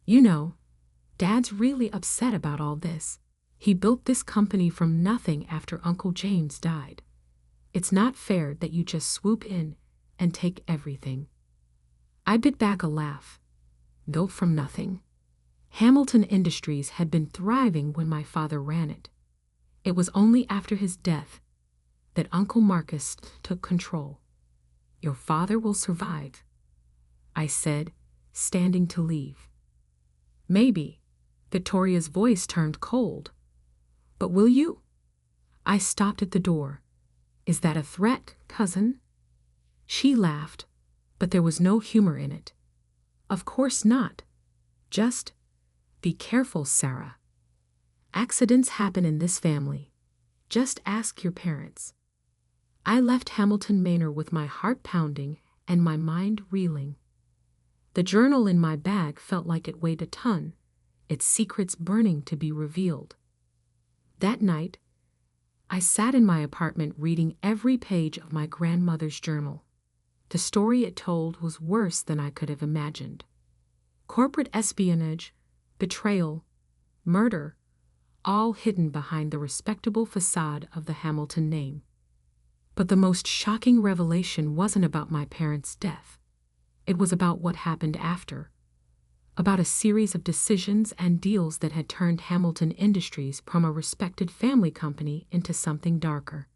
"You know, Dad's really upset about all this. He built this company from nothing after Uncle James died. It's not fair that you just swoop in and take everything." I bit back a laugh. Built from nothing. Hamilton Industries had been thriving when my father ran it. It was only after his death that Uncle Marcus took control. "Your father will survive," I said, standing to leave. "Maybe." Victoria's voice turned cold. "But will you?" I stopped at the door. "Is that a threat, cousin?" She laughed, but there was no humor in it. "Of course not. Just be careful, Sarah. Accidents happen in this family. Just ask your parents." I left Hamilton Manor with my heart pounding and my mind reeling. The journal in my bag felt like it weighed a ton, its secrets burning to be revealed. That night, I sat in my apartment reading every page of my grandmother's journal. The story it told was worse than I could have imagined. Corporate espionage, betrayal, murder, all hidden behind the respectable facade of the Hamilton name. But the most shocking revelation wasn't about my parents' death. It was about what happened after. About a series of decisions and deals that had turned Hamilton Industries from a respected family company into something darker.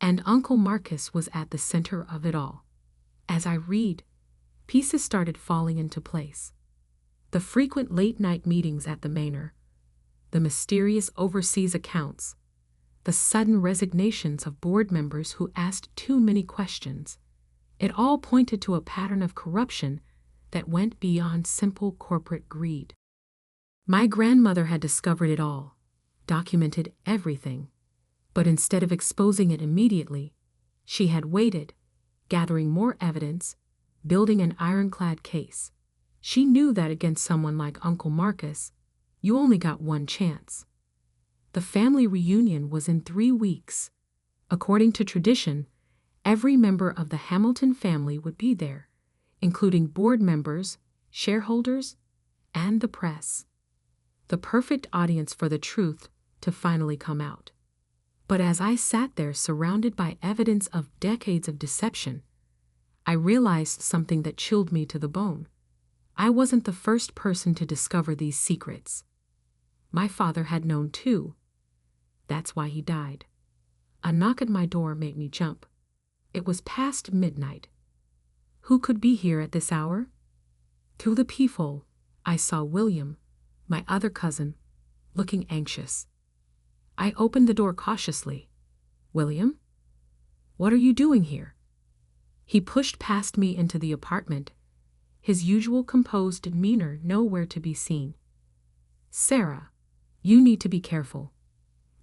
And Uncle Marcus was at the center of it all. As I read, pieces started falling into place. The frequent late-night meetings at the Manor, the mysterious overseas accounts, the sudden resignations of board members who asked too many questions. It all pointed to a pattern of corruption that went beyond simple corporate greed. My grandmother had discovered it all, documented everything, but instead of exposing it immediately, she had waited, gathering more evidence, building an ironclad case. She knew that against someone like Uncle Marcus, you only got one chance. The family reunion was in 3 weeks. According to tradition, every member of the Hamilton family would be there, including board members, shareholders, and the press. The perfect audience for the truth to finally come out. But as I sat there surrounded by evidence of decades of deception, I realized something that chilled me to the bone. I wasn't the first person to discover these secrets. My father had known too. That's why he died. A knock at my door made me jump. It was past midnight. Who could be here at this hour? Through the peephole, I saw William, my other cousin, looking anxious. I opened the door cautiously. "William? What are you doing here?" He pushed past me into the apartment, his usual composed demeanor nowhere to be seen. "Sarah, you need to be careful.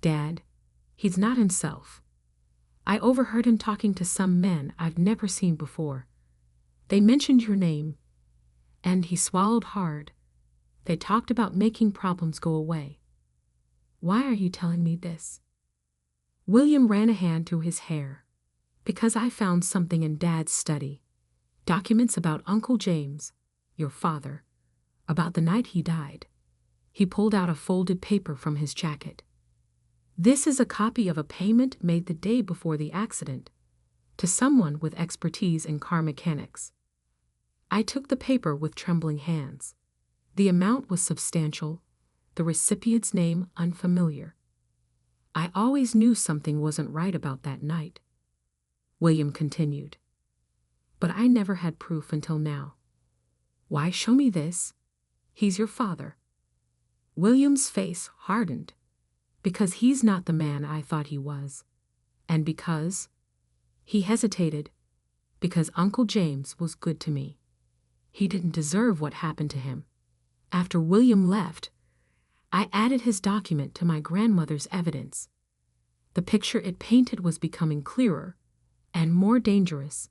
Dad, he's not himself. I overheard him talking to some men I've never seen before. They mentioned your name, and," he swallowed hard, "they talked about making problems go away. Why are you telling me this?" William ran a hand through his hair. Because I found something in Dad's study. Documents about Uncle James, your father, about the night he died. He pulled out a folded paper from his jacket. This is a copy of a payment made the day before the accident, to someone with expertise in car mechanics. I took the paper with trembling hands. The amount was substantial, the recipient's name unfamiliar. I always knew something wasn't right about that night. William continued. But I never had proof until now. Why show me this? He's your father. William's face hardened. Because he's not the man I thought he was. And because, he hesitated, because Uncle James was good to me. He didn't deserve what happened to him. After William left, I added his document to my grandmother's evidence. The picture it painted was becoming clearer and more dangerous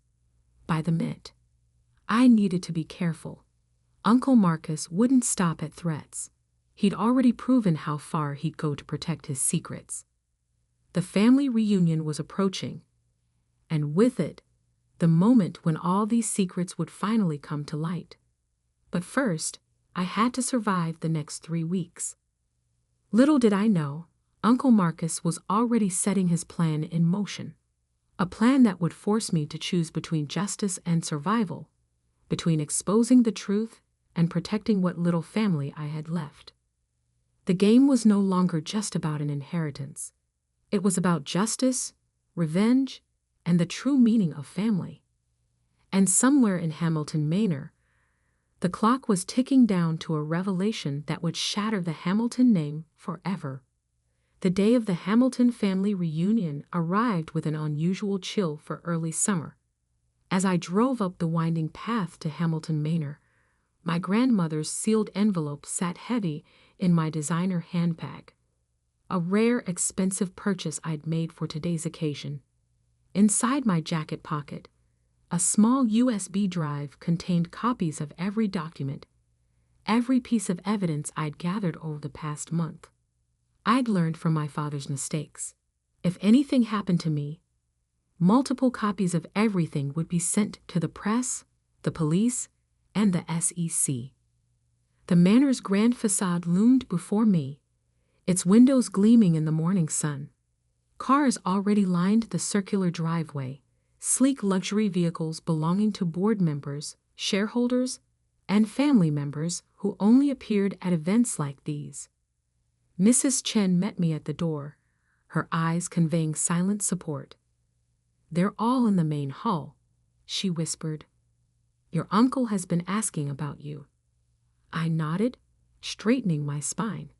by the minute. I needed to be careful. Uncle Marcus wouldn't stop at threats. He'd already proven how far he'd go to protect his secrets. The family reunion was approaching, and with it, the moment when all these secrets would finally come to light. But first, I had to survive the next 3 weeks. Little did I know, Uncle Marcus was already setting his plan in motion. A plan that would force me to choose between justice and survival, between exposing the truth and protecting what little family I had left. The game was no longer just about an inheritance. It was about justice, revenge, and the true meaning of family. And somewhere in Hamilton Manor, the clock was ticking down to a revelation that would shatter the Hamilton name forever. The day of the Hamilton family reunion arrived with an unusual chill for early summer. As I drove up the winding path to Hamilton Manor, my grandmother's sealed envelope sat heavy in my designer handbag, a rare, expensive purchase I'd made for today's occasion. Inside my jacket pocket, a small USB drive contained copies of every document, every piece of evidence I'd gathered over the past month. I'd learned from my father's mistakes. If anything happened to me, multiple copies of everything would be sent to the press, the police, and the SEC. The manor's grand facade loomed before me, its windows gleaming in the morning sun. Cars already lined the circular driveway, sleek luxury vehicles belonging to board members, shareholders, and family members who only appeared at events like these. Mrs. Chen met me at the door, her eyes conveying silent support. "They're all in the main hall," she whispered. "Your uncle has been asking about you." I nodded, straightening my spine.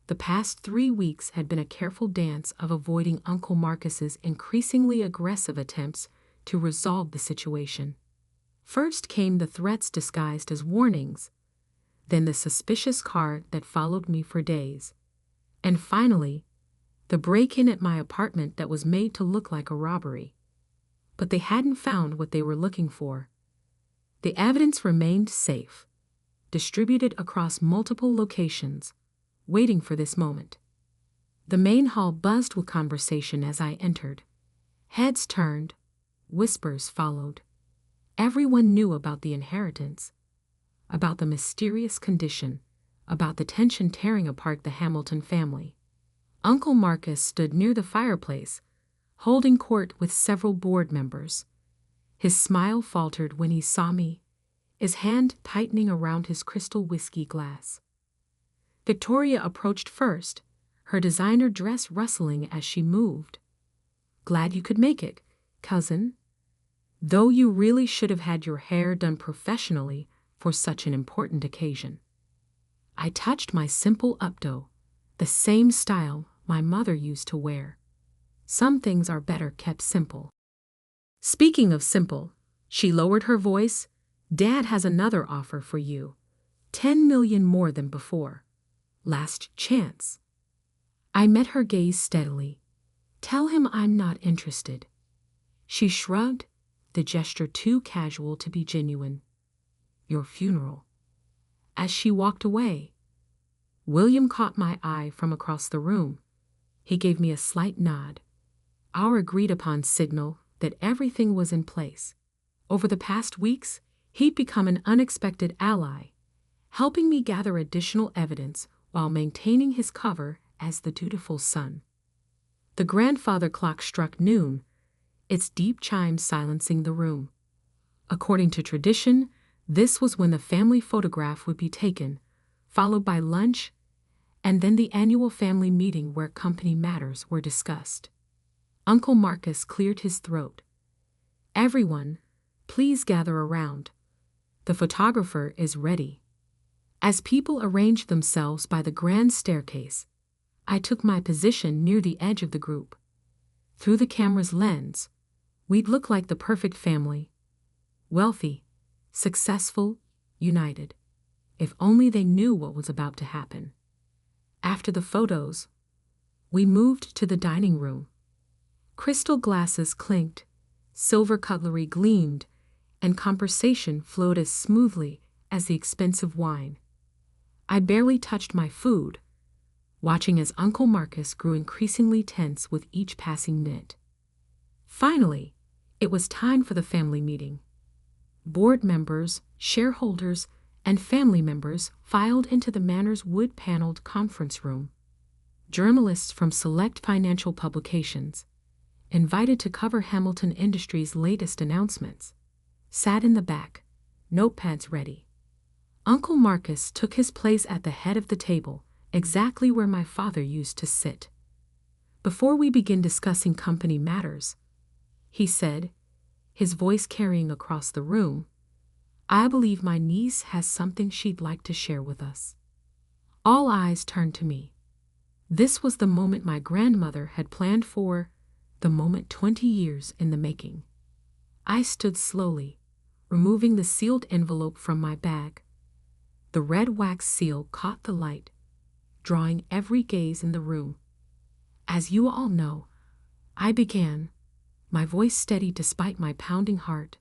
The past 3 weeks had been a careful dance of avoiding Uncle Marcus's increasingly aggressive attempts to resolve the situation. First came the threats disguised as warnings, then the suspicious car that followed me for days, and finally, the break-in at my apartment that was made to look like a robbery. But they hadn't found what they were looking for. The evidence remained safe, distributed across multiple locations, waiting for this moment. The main hall buzzed with conversation as I entered. Heads turned, whispers followed. Everyone knew about the inheritance, about the mysterious condition, about the tension tearing apart the Hamilton family. Uncle Marcus stood near the fireplace, holding court with several board members. His smile faltered when he saw me, his hand tightening around his crystal whiskey glass. Victoria approached first, her designer dress rustling as she moved. "Glad you could make it, cousin. Though you really should have had your hair done professionally for such an important occasion." I touched my simple updo, the same style my mother used to wear. Some things are better kept simple. "Speaking of simple," she lowered her voice, "Dad has another offer for you. 10 million more than before. Last chance." I met her gaze steadily. "Tell him I'm not interested." She shrugged, the gesture too casual to be genuine. "Your funeral." As she walked away, William caught my eye from across the room. He gave me a slight nod. Our agreed-upon signal that everything was in place. Over the past weeks, he'd become an unexpected ally, helping me gather additional evidence while maintaining his cover as the dutiful son. The grandfather clock struck noon, its deep chimes silencing the room. According to tradition, this was when the family photograph would be taken, followed by lunch, and then the annual family meeting where company matters were discussed. Uncle Marcus cleared his throat. "Everyone, please gather around. The photographer is ready." As people arranged themselves by the grand staircase, I took my position near the edge of the group. Through the camera's lens, we'd look like the perfect family. Wealthy, successful, united. If only they knew what was about to happen. After the photos, we moved to the dining room. Crystal glasses clinked, silver cutlery gleamed, and conversation flowed as smoothly as the expensive wine. I barely touched my food, watching as Uncle Marcus grew increasingly tense with each passing minute. Finally, it was time for the family meeting. Board members, shareholders, and family members filed into the manor's wood-paneled conference room. Journalists from select financial publications, invited to cover Hamilton Industries' latest announcements, sat in the back, notepads ready. Uncle Marcus took his place at the head of the table, exactly where my father used to sit. "Before we begin discussing company matters," he said, his voice carrying across the room, "I believe my niece has something she'd like to share with us." All eyes turned to me. This was the moment my grandmother had planned for, the moment 20 years in the making. I stood slowly, removing the sealed envelope from my bag. The red wax seal caught the light, drawing every gaze in the room. "As you all know," I began, my voice steady despite my pounding heart,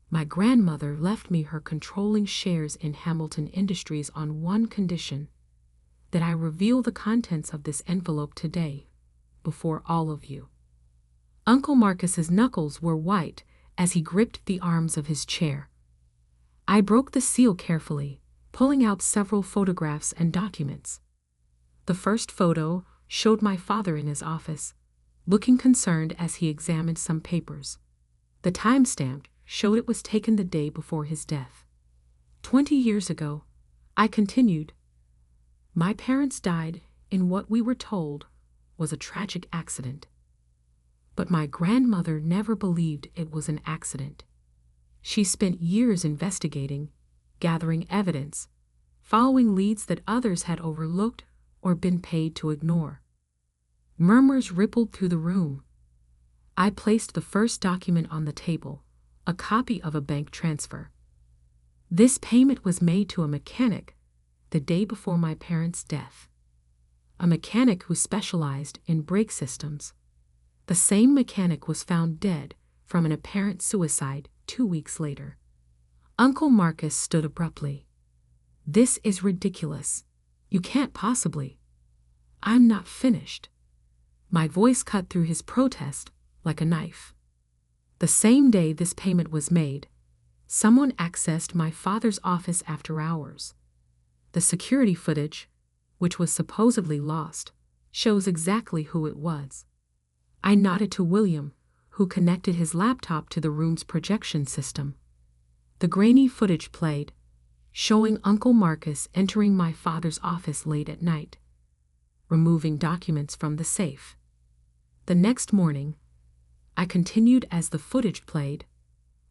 "my grandmother left me her controlling shares in Hamilton Industries on one condition, that I reveal the contents of this envelope today, before all of you." Uncle Marcus's knuckles were white as he gripped the arms of his chair. I broke the seal carefully, pulling out several photographs and documents. The first photo showed my father in his office, looking concerned as he examined some papers. The timestamp showed it was taken the day before his death. 20 years ago, I continued, my parents died in what we were told was a tragic accident. But my grandmother never believed it was an accident. She spent years investigating, gathering evidence, following leads that others had overlooked or been paid to ignore. Murmurs rippled through the room. I placed the first document on the table, a copy of a bank transfer. This payment was made to a mechanic the day before my parents' death. A mechanic who specialized in brake systems. The same mechanic was found dead from an apparent suicide 2 weeks later. Uncle Marcus stood abruptly. "This is ridiculous. You can't possibly." "I'm not finished." My voice cut through his protest like a knife. The same day this payment was made, someone accessed my father's office after hours. The security footage, which was supposedly lost, shows exactly who it was. I nodded to William, who connected his laptop to the room's projection system. The grainy footage played, showing Uncle Marcus entering my father's office late at night, removing documents from the safe. The next morning, I continued as the footage played.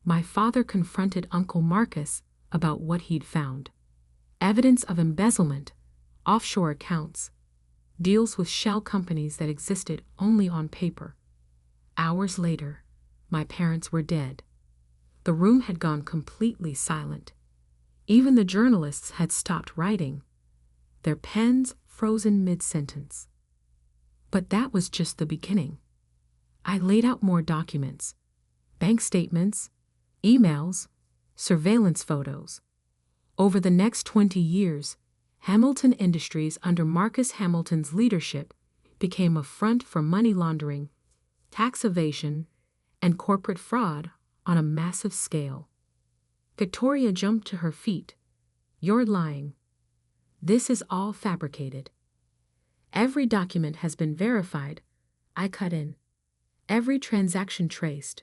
My father confronted Uncle Marcus about what he'd found. Evidence of embezzlement, offshore accounts, deals with shell companies that existed only on paper. Hours later, my parents were dead. The room had gone completely silent. Even the journalists had stopped writing, their pens frozen mid-sentence. But that was just the beginning. I laid out more documents, bank statements, emails, surveillance photos. Over the next 20 years, Hamilton Industries under Marcus Hamilton's leadership became a front for money laundering, tax evasion, and corporate fraud on a massive scale. Victoria jumped to her feet. You're lying. This is all fabricated. Every document has been verified, I cut in. Every transaction traced.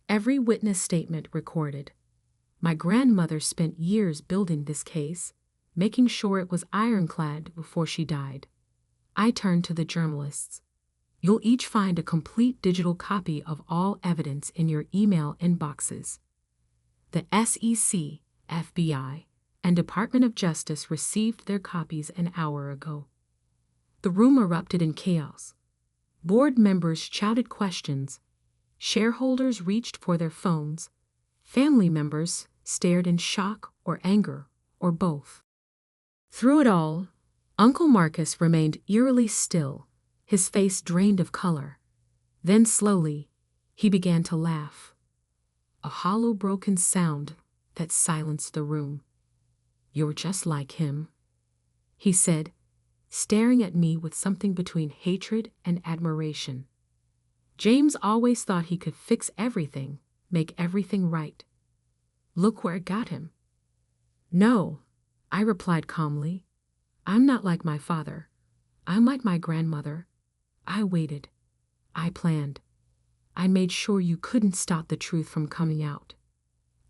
Every witness statement recorded. My grandmother spent years building this case, making sure it was ironclad before she died. I turned to the journalists. You'll each find a complete digital copy of all evidence in your email inboxes. The SEC, FBI, and Department of Justice received their copies an hour ago. The room erupted in chaos. Board members shouted questions. Shareholders reached for their phones. Family members stared in shock or anger, or both. Through it all, Uncle Marcus remained eerily still, his face drained of color. Then slowly, he began to laugh. A hollow, broken sound that silenced the room. You're just like him, he said, staring at me with something between hatred and admiration. James always thought he could fix everything, make everything right. Look where it got him. No, I replied calmly. I'm not like my father. I'm like my grandmother. I waited. I planned. I made sure you couldn't stop the truth from coming out.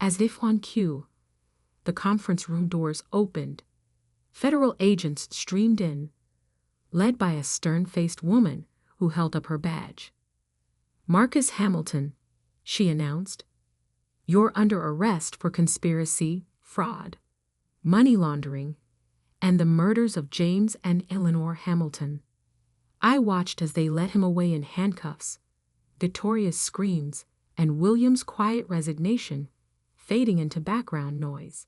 As if on cue, the conference room doors opened. Federal agents streamed in, led by a stern-faced woman who held up her badge. Marcus Hamilton, she announced. You're under arrest for conspiracy, fraud, money laundering, and the murders of James and Eleanor Hamilton. I watched as they led him away in handcuffs, Victoria's screams, and William's quiet resignation fading into background noise.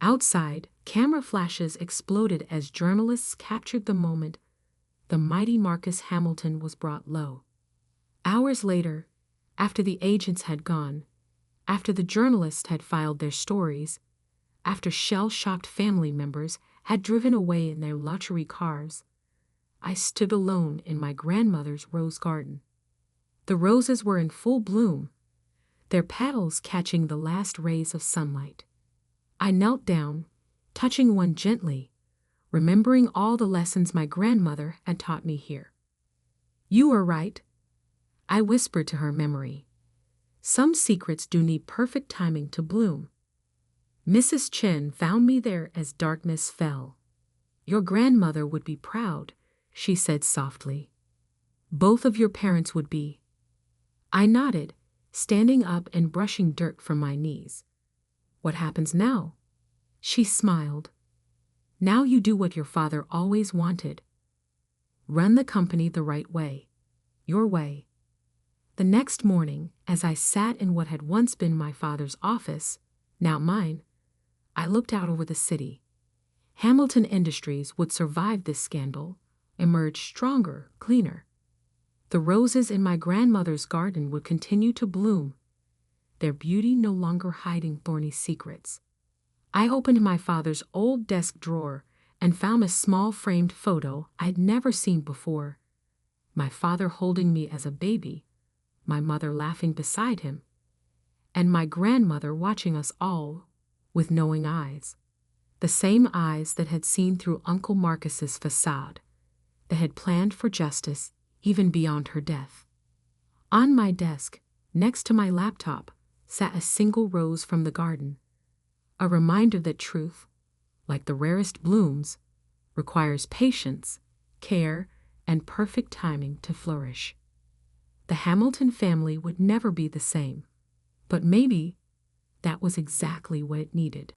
Outside, camera flashes exploded as journalists captured the moment the mighty Marcus Hamilton was brought low. Hours later, after the agents had gone, after the journalists had filed their stories, after shell-shocked family members had driven away in their luxury cars, I stood alone in my grandmother's rose garden. The roses were in full bloom, their petals catching the last rays of sunlight. I knelt down, touching one gently, remembering all the lessons my grandmother had taught me here. You were right, I whispered to her memory. Some secrets do need perfect timing to bloom. Mrs. Chen found me there as darkness fell. Your grandmother would be proud, she said softly. Both of your parents would be. I nodded, standing up and brushing dirt from my knees. What happens now? She smiled. Now you do what your father always wanted. Run the company the right way. Your way. The next morning, as I sat in what had once been my father's office, now mine, I looked out over the city. Hamilton Industries would survive this scandal, emerge stronger, cleaner. The roses in my grandmother's garden would continue to bloom, their beauty no longer hiding thorny secrets. I opened my father's old desk drawer and found a small framed photo I'd never seen before. My father holding me as a baby, my mother laughing beside him, and my grandmother watching us all with knowing eyes. The same eyes that had seen through Uncle Marcus's facade, that had planned for justice even beyond her death. On my desk, next to my laptop, sat a single rose from the garden, a reminder that truth, like the rarest blooms, requires patience, care, and perfect timing to flourish. The Hamilton family would never be the same, but maybe that was exactly what it needed.